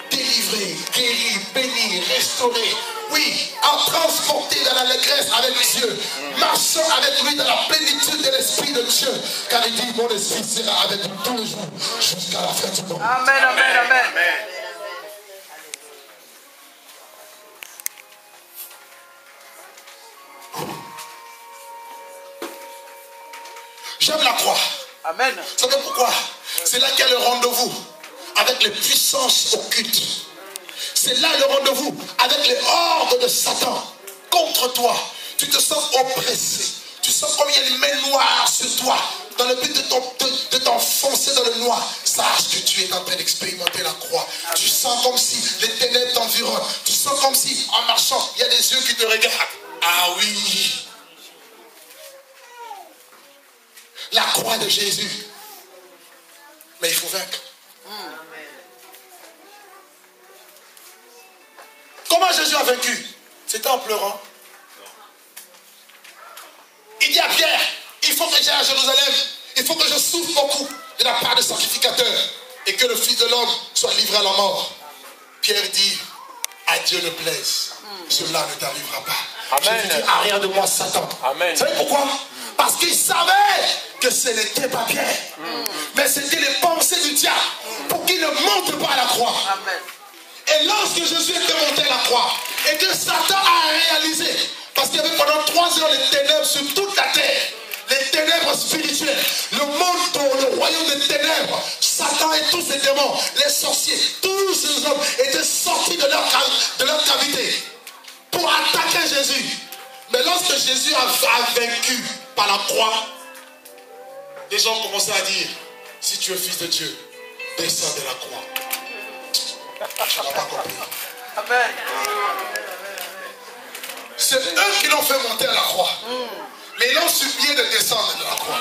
Speaker 2: délivrés, guéris, bénis, restaurés. Oui, transportés dans l'allégresse avec Dieu, marchant avec lui dans la plénitude de l'Esprit de Dieu, car il dit, mon esprit sera avec vous tous les jours jusqu'à la fin du monde.
Speaker 3: Amen.
Speaker 2: J'aime la croix.
Speaker 3: Amen.
Speaker 2: Vous savez pourquoi? C'est là qu'il y a le rendez-vous avec les puissances occultes. C'est là le rendez-vous avec les hordes de Satan contre toi. Tu te sens oppressé. Tu sens comme il y a une main noire sur toi. Dans le but de t'enfoncer dans le noir. Sache que tu es en train d'expérimenter la croix. Tu sens comme si les ténèbres t'environnent. Tu sens comme si en marchant, il y a des yeux qui te regardent. Ah oui. La croix de Jésus. Mais il faut vaincre. Comment Jésus a vaincu? C'était en pleurant. Il dit à Pierre, il faut que j'aille à Jérusalem. Il faut que je souffre beaucoup. de la part des sacrificateurs et que le Fils de l'homme soit livré à la mort. Pierre dit, à Dieu ne plaise, cela ne t'arrivera pas.
Speaker 3: Amen.
Speaker 2: Je dis, arrière de moi, Satan.
Speaker 3: Amen.
Speaker 2: Vous savez pourquoi? Parce qu'il savait que ce n'était pas Pierre, mais c'était les pensées du diable pour qu'il ne monte pas à la croix.
Speaker 3: Amen.
Speaker 2: Et lorsque Jésus était monté à la croix, et que Satan a réalisé, parce qu'il y avait pendant 3 heures les ténèbres sur toute la terre, les ténèbres spirituelles, le monde tourne, le royaume des ténèbres, Satan et tous ses démons, les sorciers, tous ces hommes étaient sortis de leur cavité pour attaquer Jésus. Mais lorsque Jésus a vaincu par la croix, les gens ont commencé à dire, si tu es fils de Dieu, descends de la croix. Tu n'as pas compris.
Speaker 3: Amen.
Speaker 2: C'est eux qui l'ont fait monter à la croix. Mais ils l'ont supplié de descendre de la croix.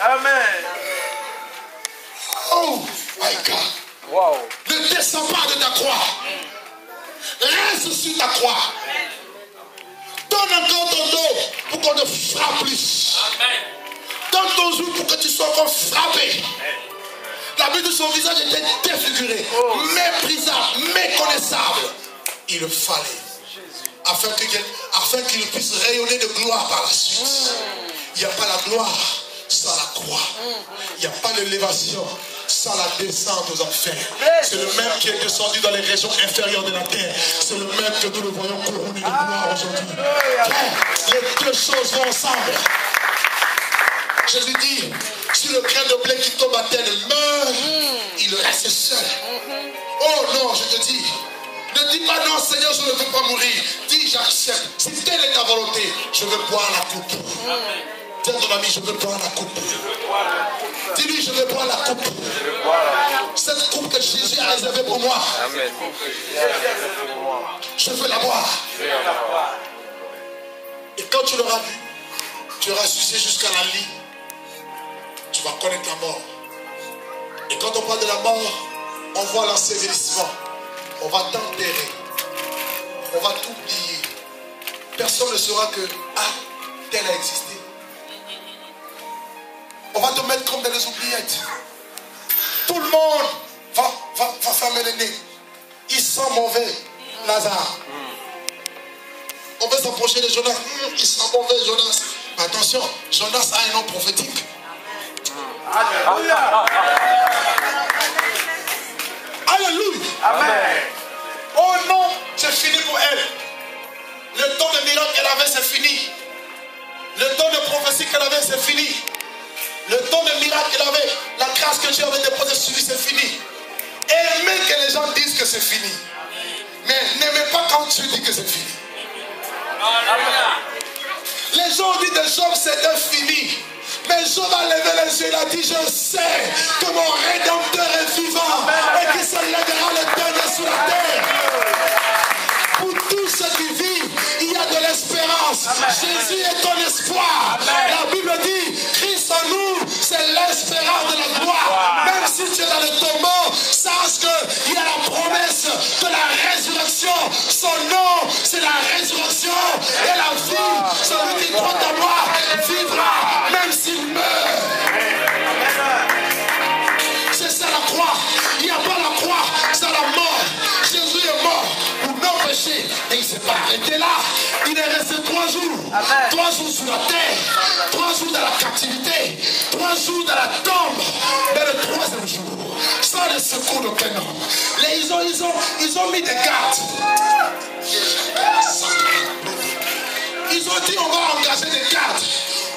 Speaker 3: Amen.
Speaker 2: Oh my God.
Speaker 3: Wow.
Speaker 2: Ne descends pas de ta croix. Reste sur ta croix. Donne encore ton dos pour qu'on te frappe plus. Donne ton joue pour que tu sois encore frappé. La vue de son visage était défiguré, méprisable, méconnaissable. Il le fallait. Afin qu'il puisse rayonner de gloire par la suite. Il n'y a pas la gloire sans la croix. Il n'y a pas l'élévation sans la descente aux enfers. C'est le même qui est descendu dans les régions inférieures de la terre. C'est le même que nous le voyons couronné de gloire aujourd'hui. Les deux choses vont ensemble. Jésus dit, si le grain de blé qui tombe à terre meurt, il reste seul. Oh non, je te dis, ne dis pas non Seigneur, je ne veux pas mourir. Dis j'accepte. Si telle est ta volonté, je veux boire la coupe. Dis à ton ami, je veux boire la coupe. Dis-lui, je veux boire la coupe. Cette coupe que Jésus a réservée pour moi. Je veux la boire. Et quand tu l'auras bu, tu auras sucé jusqu'à la lie. Tu vas connaître la mort. Et quand on parle de la mort, on voit l'ensevelissement. On va t'enterrer. On va t'oublier. Personne ne saura que, tel a existé. On va te mettre comme dans les oubliettes. Tout le monde va fermer les nez. Il sent mauvais, Lazare. On veut s'approcher de Jonas. Il sent mauvais, Jonas. Mais attention, Jonas a un nom prophétique.
Speaker 3: Alléluia.
Speaker 2: Alléluia.
Speaker 3: Amen.
Speaker 2: Oh non, c'est fini pour elle. Le temps de miracle qu'elle avait, c'est fini. Le temps de prophétie qu'elle avait, c'est fini. Le temps de miracle qu'elle avait, la grâce que Dieu avait déposée sur lui, c'est fini. Aimez que les gens disent que c'est fini. Mais n'aimez pas quand tu dis que c'est fini. Les gens disent de Job, c'était fini. Mais Job a levé les yeux, il a dit, je sais que mon Rédempteur est vivant et qu'il se lèvera le dernier sur la terre. Pour tous ceux qui vivent, il y a de l'espérance. Jésus est ton espoir. La Bible dit, Christ en nous, c'est l'espérance de la gloire. Même si tu es dans le tombeau, sache qu'il y a la promesse de la résurrection. Son nom, c'est la résurrection et la vie. Celui qui croit en moi vivra, même s'il meurt. C'est ça la croix. Il n'y a pas la croix, c'est la mort. Jésus est mort pour nos péchés. Et il ne s'est pas arrêté là. Il est resté 3 jours.
Speaker 3: Amen.
Speaker 2: 3 jours sur la terre. 3 jours dans la captivité. 3 jours dans la tombe. Mais le 3e jour, sans le secours d'aucun homme, ils ont mis des gardes. Ils ont dit on va engager des gardes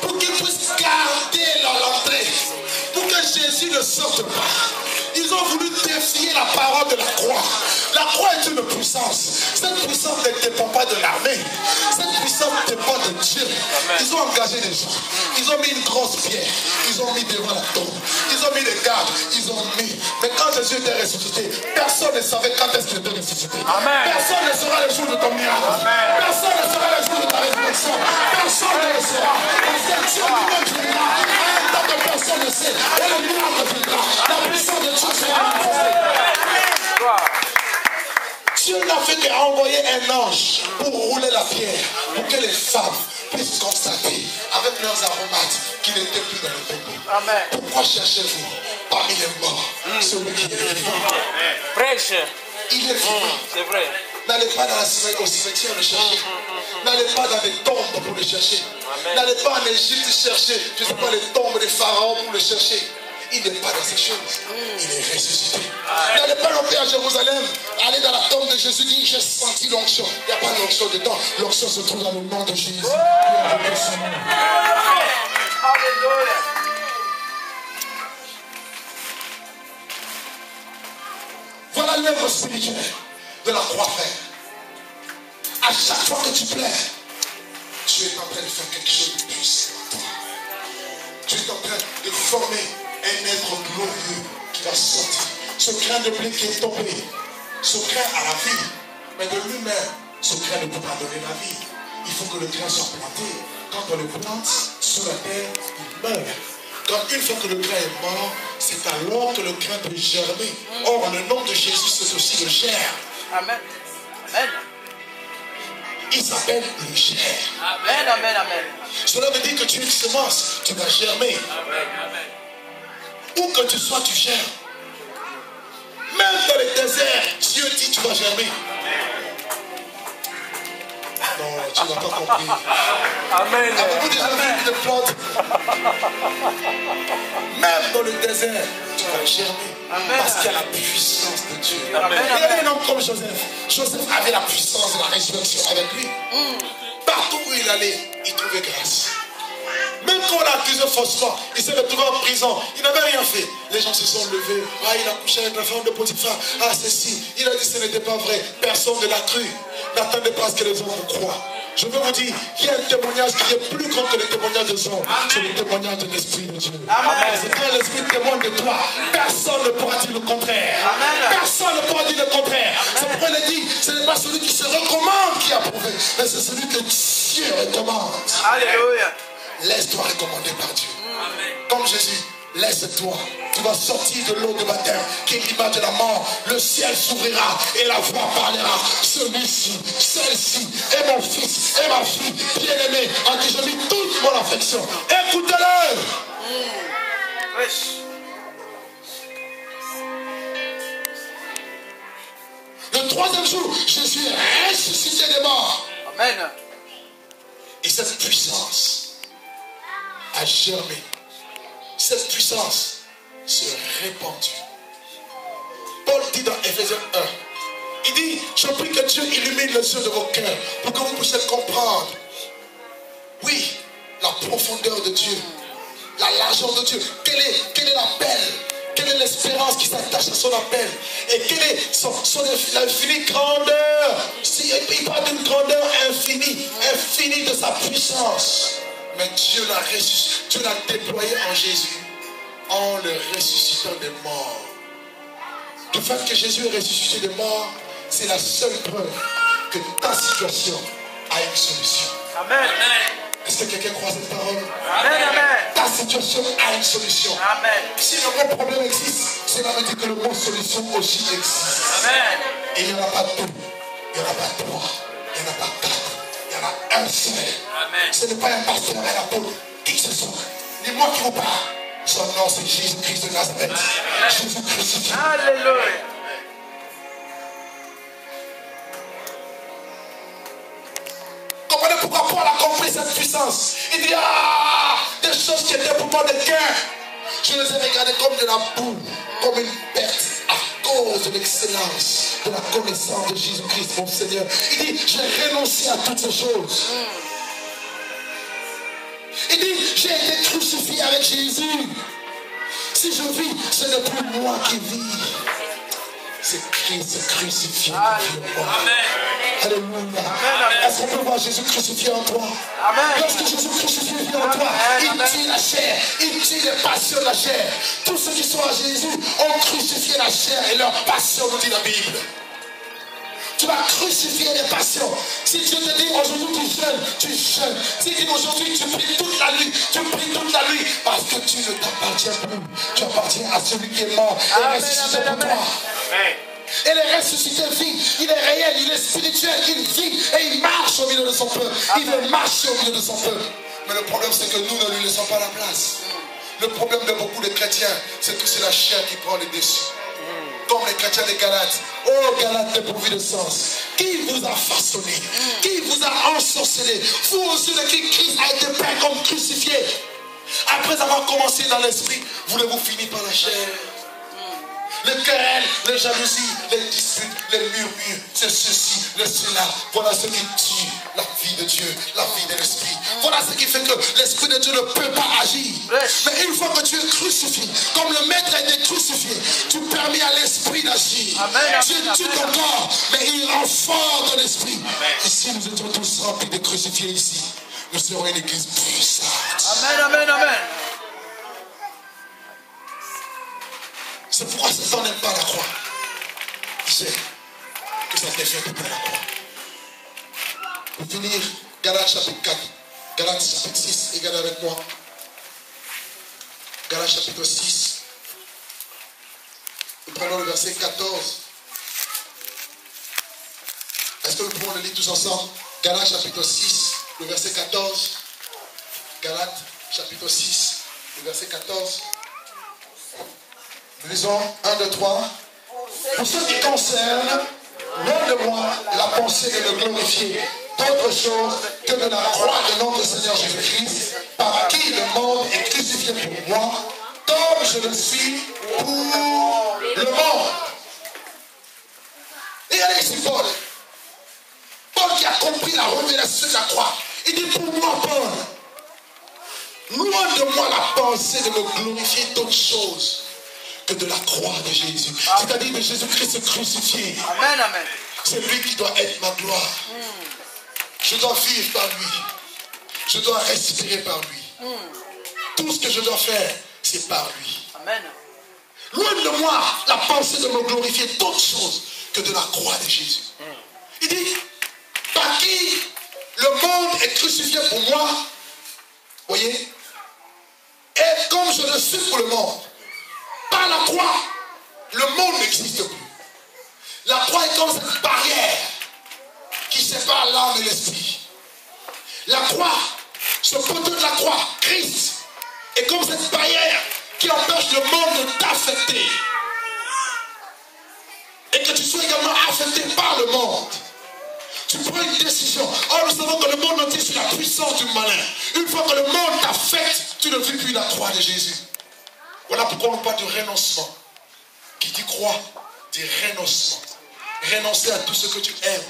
Speaker 2: pour qu'ils puissent garder l'entrée, pour que Jésus ne sorte pas. Ils ont voulu défier la parole de la croix. La croix est une puissance. Cette puissance ne dépend pas de l'armée. Cette puissance dépend de Dieu. Ils ont engagé des gens. Ils ont mis une grosse pierre. Ils ont mis devant la tombe. Ils ont mis des gardes. Ils ont mis. Mais quand Jésus était ressuscité, personne ne savait quand est-ce qu'il était ressuscité.
Speaker 3: Amen.
Speaker 2: Personne ne saura le jour de ton miracle. Personne ne saura le jour de ta résurrection. Personne ne le saura. Parce que Dieu lui-même viendra. À un temps que personne ne sait. Et le miracle viendra. La puissance de Dieu sera manifestée. Dieu n'a fait qu'envoyer un ange pour rouler la pierre, pour que les femmes puissent constater avec leurs aromates qu'il n'était plus dans le tombeau.
Speaker 3: Amen.
Speaker 2: Pourquoi cherchez-vous parmi les morts celui qui est vivant?
Speaker 3: Prêche.
Speaker 2: Il est vivant.
Speaker 3: C'est vrai.
Speaker 2: N'allez pas au cimetière le chercher. N'allez pas dans les tombes pour le chercher. N'allez pas en Égypte chercher, je ne sais pas, les tombes des pharaons pour le chercher. Il n'est pas dans ces choses. Il est ressuscité. N'allez pas non plus à Jérusalem. Allez dans la tombe de Jésus, dit j'ai senti l'onction. Il n'y a pas d'onction dedans. L'onction se trouve dans le nom de Jésus.
Speaker 3: Alléluia.
Speaker 2: Voilà l'œuvre spirituelle de la croix, frère. À chaque fois que tu pleures, tu es en train de faire quelque chose de puissant. Tu es en train de former un être glorieux qui va sortir. Ce grain de blé qui est tombé, ce grain a la vie, mais de lui-même, ce grain ne peut pas donner la vie. Il faut que le grain soit planté. Quand on le plante sur la terre, il meurt. Quand une fois que le grain est mort, c'est alors que le grain peut germer. Or, le nom de Jésus, c'est aussi le germe.
Speaker 3: Amen. Amen.
Speaker 2: Il s'appelle le germe.
Speaker 3: Amen, amen, amen.
Speaker 2: Cela veut dire que tu es une semence, tu vas germer. Où que tu sois, tu germes. Même dans les déserts, Dieu dit tu vas germer. Non, tu n'as pas compris.
Speaker 3: Amen.
Speaker 2: Avez-vous déjà vu une plante? Même dans le désert, tu vas germer.
Speaker 3: Amen.
Speaker 2: Parce qu'il y a la puissance de Dieu.
Speaker 3: Amen.
Speaker 2: Il y avait un homme comme Joseph. Joseph avait la puissance de la résurrection avec lui. Partout où il allait, il trouvait grâce. Même quand on l'a accusé faussement, il s'est retrouvé en prison. Il n'avait rien fait. Les gens se sont levés. Ah, il a couché avec la femme de Potiphar. Ah, ceci. Il a dit que ce n'était pas vrai. Personne ne l'a cru. N'attendez pas à ce que les hommes vous croient. Je veux vous dire, il y a un témoignage qui est plus grand que le témoignage des hommes. C'est le témoignage de l'Esprit de Dieu. C'est quand l'Esprit témoigne de toi, personne ne pourra dire le contraire. Personne ne pourra dire le contraire. C'est pourquoi il a dit, ce n'est pas celui qui se recommande qui a prouvé, mais c'est celui que Dieu recommande.
Speaker 3: Alléluia.
Speaker 2: Laisse-toi recommander par Dieu. Comme Jésus, laisse-toi. Tu vas sortir de l'eau de baptême, qui est l'image de la mort. Le ciel s'ouvrira et la voix parlera. Celui-ci, celle-ci, est mon fils, et ma fille, bien-aimée, en qui je mets toute mon affection. Écoutez-le. Le troisième jour, Jésus est ressuscité des morts.
Speaker 3: Amen.
Speaker 2: Et cette puissance a germé. Cette puissance se répandue. Paul dit dans Éphésiens 1, il dit, je prie que Dieu illumine les yeux de vos cœurs pour que vous puissiez comprendre, oui, la profondeur de Dieu, la largeur de Dieu. Quel est l'appel? Quelle est l'espérance qui s'attache à son appel? Et quelle est l'infinie grandeur? Il parle d'une grandeur infinie, infinie de sa puissance. Mais Dieu l'a ressuscité, Dieu l'a déployé en Jésus, en le ressuscitant des morts. Le fait que Jésus est ressuscité des morts, c'est la seule preuve que ta situation a une solution.
Speaker 3: Amen.
Speaker 2: Est-ce que quelqu'un croit cette parole?
Speaker 3: Amen, amen.
Speaker 2: Ta situation a une solution.
Speaker 3: Amen.
Speaker 2: Si le mot problème existe, cela veut dire que le mot solution aussi existe.
Speaker 3: Amen.
Speaker 2: Et il n'y en a pas deux, il n'y en a pas trois, il n'y en a pas quatre, il y en a un seul.
Speaker 3: Amen.
Speaker 2: Ce n'est pas un pasteur, un apôtre, qui que ce soit, ni moi qui vous parle. Son nom c'est Jésus-Christ de Nazareth. Jésus crucifié.
Speaker 3: Alléluia.
Speaker 2: Comprenez pourquoi Paul a compris cette puissance. Il dit, ah, des choses qui étaient pour moi des gains, je les ai regardées comme de la boue, comme une perte à cause de l'excellence de la connaissance de Jésus-Christ, mon Seigneur. Il dit, j'ai renoncé à toutes ces choses. Il dit, j'ai été crucifié avec Jésus. Si je vis, ce n'est plus moi qui vis. C'est Christ crucifié.
Speaker 3: Amen.
Speaker 2: Alléluia. Est-ce qu'on peut voir Jésus crucifié en toi?
Speaker 3: Amen.
Speaker 2: Lorsque Jésus crucifié vit en toi, il tue la chair, il tue les passions de la chair. Tous ceux qui sont à Jésus ont crucifié la chair et leur passion, nous dit la Bible. Tu vas crucifier les passions. Si Dieu te dit aujourd'hui tu jeûnes, tu jeûnes. Si tu dis aujourd'hui tu pries toute la nuit, tu pries toute la nuit. Parce que tu ne t'appartiens plus. Tu appartiens à celui qui est mort et ressuscité pour toi. Elle est ressuscitée, vit. Il est réel, il est spirituel, il vit et il marche au milieu de son peuple. Il veut marcher au milieu de son peuple. Mais le problème, c'est que nous ne lui laissons pas la place. Le problème de beaucoup de chrétiens, c'est que c'est la chair qui prend les dessus. Comme les chrétiens des Galates. Oh, Galates dépourvus de sens. Qui vous a façonné? Qui vous a ensorcelé? Vous, aux yeux de qui Christ a été peint comme crucifié. Après avoir commencé dans l'esprit, voulez-vous finir par la chair? Les querelles, les jalousies, les disputes, les murmures, c'est ceci, le cela. Voilà ce qui tue la vie de Dieu, la vie de l'esprit. Voilà ce qui fait que l'esprit de Dieu ne peut pas agir. Mais une fois que tu es crucifié, comme le maître a été crucifié, tu permets à l'esprit d'agir. Dieu tue ton corps, mais il rend fort ton esprit. Et si nous étions tous remplis de crucifiés ici, nous serons une église puissante.
Speaker 3: Amen, amen, amen.
Speaker 2: C'est pourquoi Satan n'aime pas la croix. Il sait que ça défait de la croix. Pour finir, Galates chapitre 4, Galates chapitre 6, regardez avec moi. Galates chapitre 6. Nous prenons le verset 14. Est-ce que nous pouvons le lire tous ensemble? Galates chapitre 6, le verset 14. Galates chapitre 6, le verset 14. Nous lisons 1, 2, 3. Pour ce qui concerne, loin de moi la pensée de me glorifier d'autre chose que de la croix de notre Seigneur Jésus-Christ, par qui le monde est crucifié pour moi, comme je le suis pour le monde. Et allez ici, Paul. Paul qui a compris la révélation de la croix. Il dit pour moi, Paul, loin de moi la pensée de me glorifier d'autre chose que de la croix de Jésus. C'est-à-dire de Jésus-Christ crucifié.
Speaker 3: Amen, amen.
Speaker 2: C'est lui qui doit être ma gloire. Je dois vivre par lui. Je dois respirer par lui. Tout ce que je dois faire, c'est par lui.
Speaker 3: Amen.
Speaker 2: Loin de moi la pensée de me glorifier d'autre chose que de la croix de Jésus. Il dit, par qui le monde est crucifié pour moi, voyez, et comme je le suis pour le monde. Par la croix, le monde n'existe plus. La croix est comme cette barrière qui sépare l'âme et l'esprit. La croix, ce poteau de la croix, Christ, est comme cette barrière qui empêche le monde de t'affecter. Et que tu sois également affecté par le monde. Tu prends une décision. Or, nous savons que le monde entier est sous la puissance du malin. Une fois que le monde t'affecte, tu ne vis plus la croix de Jésus. Voilà pourquoi on parle de renoncement. Qui dit croix, dit renoncement. Renoncer à tout ce que tu aimes.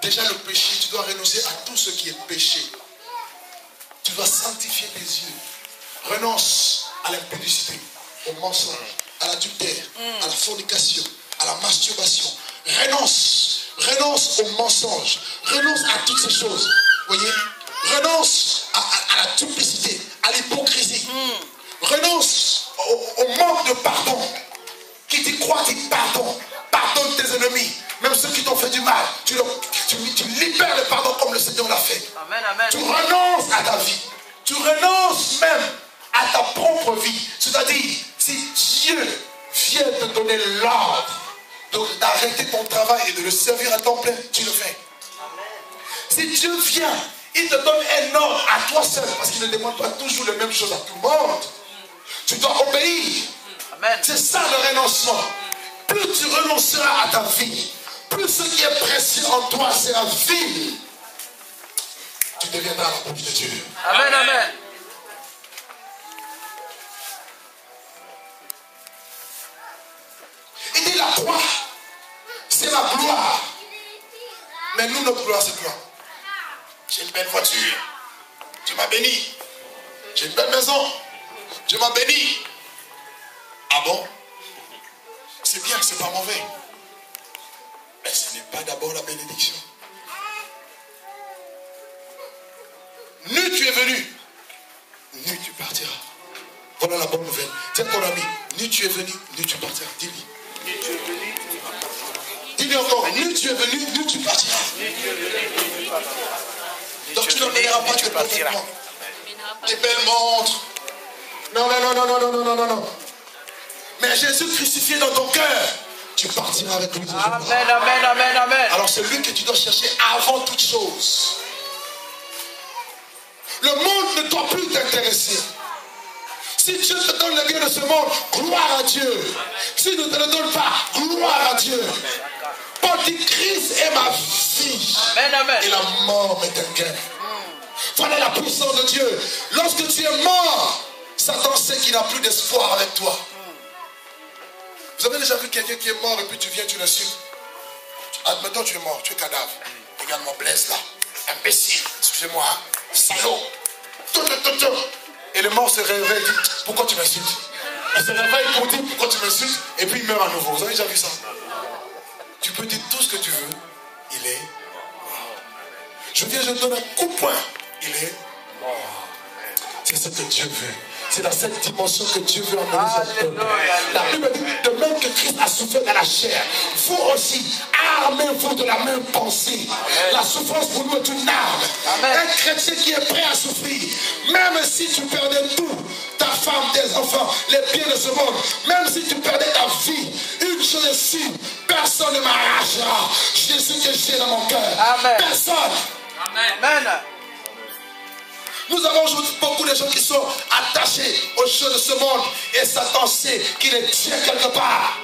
Speaker 2: Déjà le péché, tu dois renoncer à tout ce qui est péché. Tu dois sanctifier tes yeux. Renonce à l'impudicité, au mensonge, à l'adultère, à la fornication, à la masturbation. Renonce au mensonge. Renonce à toutes ces choses. Voyez? Renonce à la duplicité, à l'hypocrisie. Renonce au manque de pardon. Qui dit croix dit pardon. Pardonne tes ennemis. Même ceux qui t'ont fait du mal. Tu libères le pardon comme le Seigneur l'a fait.
Speaker 3: Amen, amen.
Speaker 2: Tu renonces à ta vie. Tu renonces même à ta propre vie. C'est-à-dire, si Dieu vient te donner l'ordre d'arrêter ton travail et de le servir à temps plein, tu le fais. Si Dieu vient, il te donne un ordre à toi seul, parce qu'il ne demande pas toujours les mêmes choses à tout le monde. Tu dois obéir. C'est ça le renoncement. Plus tu renonceras à ta vie, plus ce qui est précieux en toi sera vil. Tu deviendras la bouche de Dieu.
Speaker 3: Amen, amen.
Speaker 2: Il dit la croix, c'est la gloire. Mais nous, notre gloire, c'est quoi? J'ai une belle voiture. Dieu m'a béni. J'ai une belle maison. Dieu m'a béni. Ah bon? C'est bien, c'est pas mauvais. Mais ce n'est pas d'abord la bénédiction. Nu tu es venu, nu tu partiras. Voilà la bonne nouvelle. Tiens ton ami, nu tu es venu, nu tu partiras. Dis-lui. Dis-lui encore, nu tu es venu, nu tu partiras. Donc tu n'emmèneras pas tes beaux vêtements, tes belles montres. Non. Mais Jésus crucifié dans ton cœur, tu partiras avec lui.
Speaker 3: Amen, amen, amen, amen.
Speaker 2: Alors c'est lui que tu dois chercher avant toute chose. Le monde ne doit plus t'intéresser. Si Dieu te donne le bien de ce monde, gloire à Dieu. S'il ne te le donne pas, gloire à Dieu. Paul dit, Christ est ma vie.
Speaker 3: Amen, amen.
Speaker 2: Et la mort m'est un gain. Voilà la puissance de Dieu. Lorsque tu es mort, Satan sait qu'il n'a plus d'espoir avec toi. Vous avez déjà vu quelqu'un qui est mort et puis tu viens, tu l'insultes. Admettons, tu es mort, tu es cadavre. Regarde-moi, Blaise là. Imbécile, excusez-moi, hein. Salaud. Et le mort se réveille et dit, pourquoi tu m'insultes? Il se réveille pour dire, pourquoi tu m'insultes? Et puis il meurt à nouveau. Vous avez déjà vu ça? Tu peux dire tout ce que tu veux. Il est mort. Je viens, je donne un coup de poing. Il est mort. C'est ce que Dieu veut. C'est dans cette dimension que Dieu veut amener son peuple. La Bible dit, de même que Christ a souffert dans la chair, vous aussi, armez-vous de la même pensée. La souffrance pour nous est une arme. Un chrétien qui est prêt à souffrir, même si tu perdais tout, ta femme, tes enfants, les biens de ce monde, même si tu perdais ta vie, une chose est sûre, personne ne m'arrachera. Jésus que j'ai dans mon cœur. Personne.
Speaker 3: Amen.
Speaker 2: Nous avons aujourd'hui beaucoup de gens qui sont attachés aux choses de ce monde et Satan sait qu'il les tient quelque part.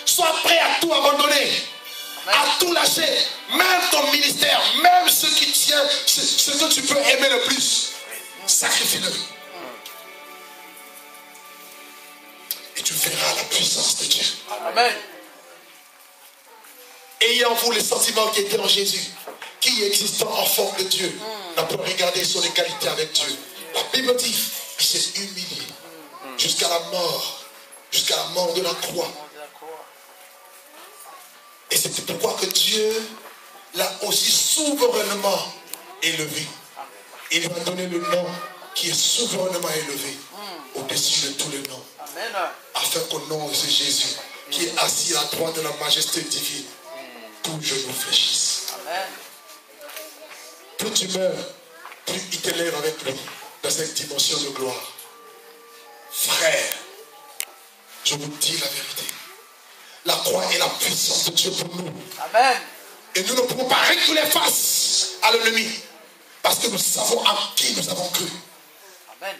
Speaker 2: Sois prêt à tout abandonner, à tout lâcher, même ton ministère, même ce qui tient, ce que tu peux aimer le plus. Sacrifie-le. Et tu verras la puissance de Dieu.
Speaker 3: Amen.
Speaker 2: Ayez en vous les sentiments qui étaient en Jésus, qui existant en forme de Dieu, n'a pas regardé son égalité avec Dieu. La Bible dit, il s'est humilié jusqu'à la mort de la croix. Et c'est pourquoi que Dieu l'a aussi souverainement élevé. Il lui a donné le nom qui est souverainement élevé au-dessus de tous les noms. Afin qu'au nom de ce Jésus, qui est assis à la droite de la majesté divine, tout genou fléchisse. Plus tu meurs, plus il t'élève avec lui dans cette dimension de gloire. Frère, je vous dis la vérité. La croix est la puissance de Dieu pour nous.
Speaker 3: Amen.
Speaker 2: Et nous ne pouvons pas reculer face à l'ennemi. Parce que nous savons à qui nous avons cru.
Speaker 3: Amen.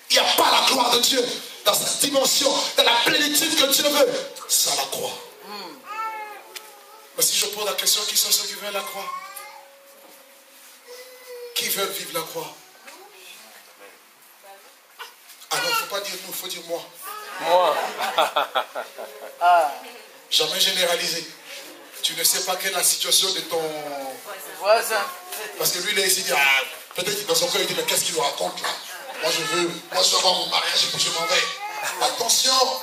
Speaker 2: Il n'y a pas la gloire de Dieu dans cette dimension, dans la plénitude que Dieu veut, sans la croix. Mais si je pose la question, qui sont ceux qui veulent la croix? Qui veulent vivre la croix? Ah non, il ne faut pas dire nous, il faut dire moi.
Speaker 3: Moi.
Speaker 2: Jamais généraliser. Tu ne sais pas quelle est la situation de ton
Speaker 3: voisin.
Speaker 2: Parce que lui, il a essayé de dire, peut-être que dans son cœur, il dit, mais qu'est-ce qu'il nous raconte là? Moi, je veux avoir mon mariage et puis je m'en vais. Attention.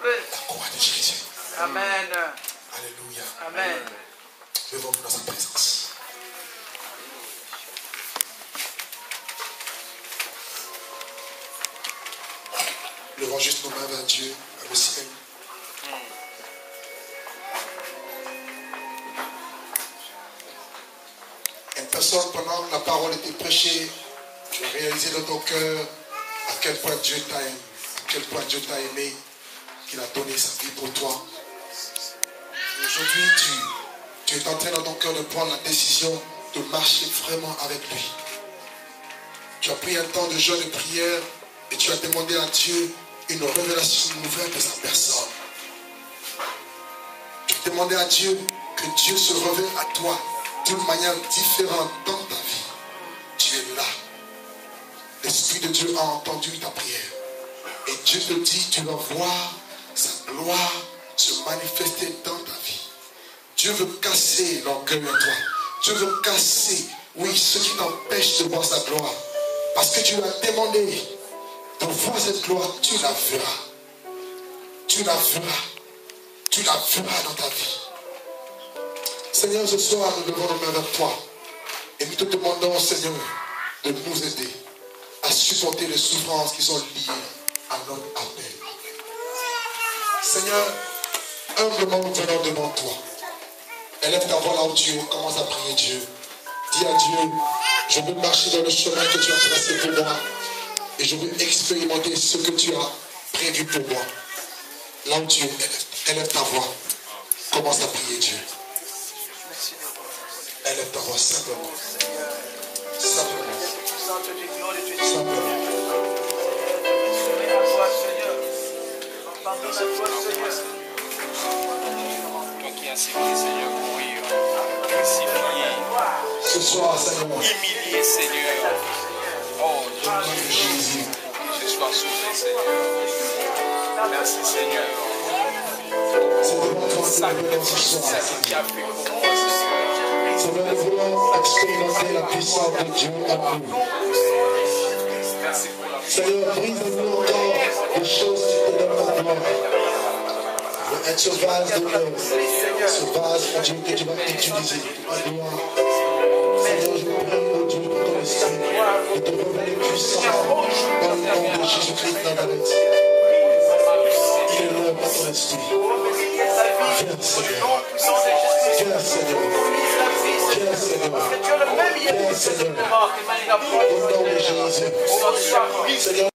Speaker 2: La croix de Jésus.
Speaker 3: Amen.
Speaker 2: Alléluia.
Speaker 3: Amen.
Speaker 2: Levons-nous dans sa présence. Levons juste nos mains vers Dieu, vers le ciel. Une personne, pendant que la parole était prêchée, tu as réalisé dans ton cœur à quel point Dieu t'aime, à quel point Dieu t'a aimé, qu'il a donné sa vie pour toi. Aujourd'hui, tu es en train dans ton cœur de prendre la décision de marcher vraiment avec lui. Tu as pris un temps de jeûne et prière et tu as demandé à Dieu une révélation nouvelle de sa personne. Tu as demandé à Dieu que Dieu se révèle à toi d'une manière différente dans ta vie. Tu es là. L'Esprit de Dieu a entendu ta prière. Et Dieu te dit, tu vas voir sa gloire se manifester dans ta vie. Dieu veut casser l'orgueil en toi. Dieu veut casser, oui, ce qui t'empêche de voir sa gloire. Parce que tu as demandé de voir cette gloire, tu la verras. Tu la verras. Tu la verras dans ta vie. Seigneur, ce soir, nous levons nos mains vers toi. Et nous te demandons, Seigneur, de nous aider à supporter les souffrances qui sont liées à notre appel. Seigneur, humblement nous venons devant toi. Élève ta voix là où tu es, commence à prier Dieu. Dis à Dieu, Je veux marcher dans le chemin que tu as tracé pour moi. Et je veux expérimenter ce que tu as prévu pour moi. Là où tu es, élève ta voix. Commence à prier Dieu. Élève ta voix simplement. Simplement. Simplement.
Speaker 4: Toi qui as accepté, Seigneur, mourir, crucifié,
Speaker 2: Ce soir, Seigneur,
Speaker 4: humilié, Seigneur. Oh,
Speaker 2: Jésus,
Speaker 4: que je sois sauvé, Seigneur. Merci, Seigneur.
Speaker 2: c'est devant toi que nous venons ce soir.
Speaker 4: C'est ce qui a fait pour moi, Seigneur.
Speaker 2: Seigneur, nous voulons expérimenter la puissance de Dieu en nous.
Speaker 4: Merci pour la
Speaker 2: Seigneur, brise-nous encore les choses qui te donnent la gloire. Être ce vase d'honneur, ce vase, mon Dieu, que tu vas utiliser. Alléluia. Seigneur, je prie, mon Dieu, pour ton esprit, de te révéler puissant dans le nom de Jésus-Christ de Nazareth. Il est là par ton esprit. Viens, Seigneur. Viens, Seigneur. Viens, Seigneur. Viens, Seigneur. Au nom de Jésus. Seigneur.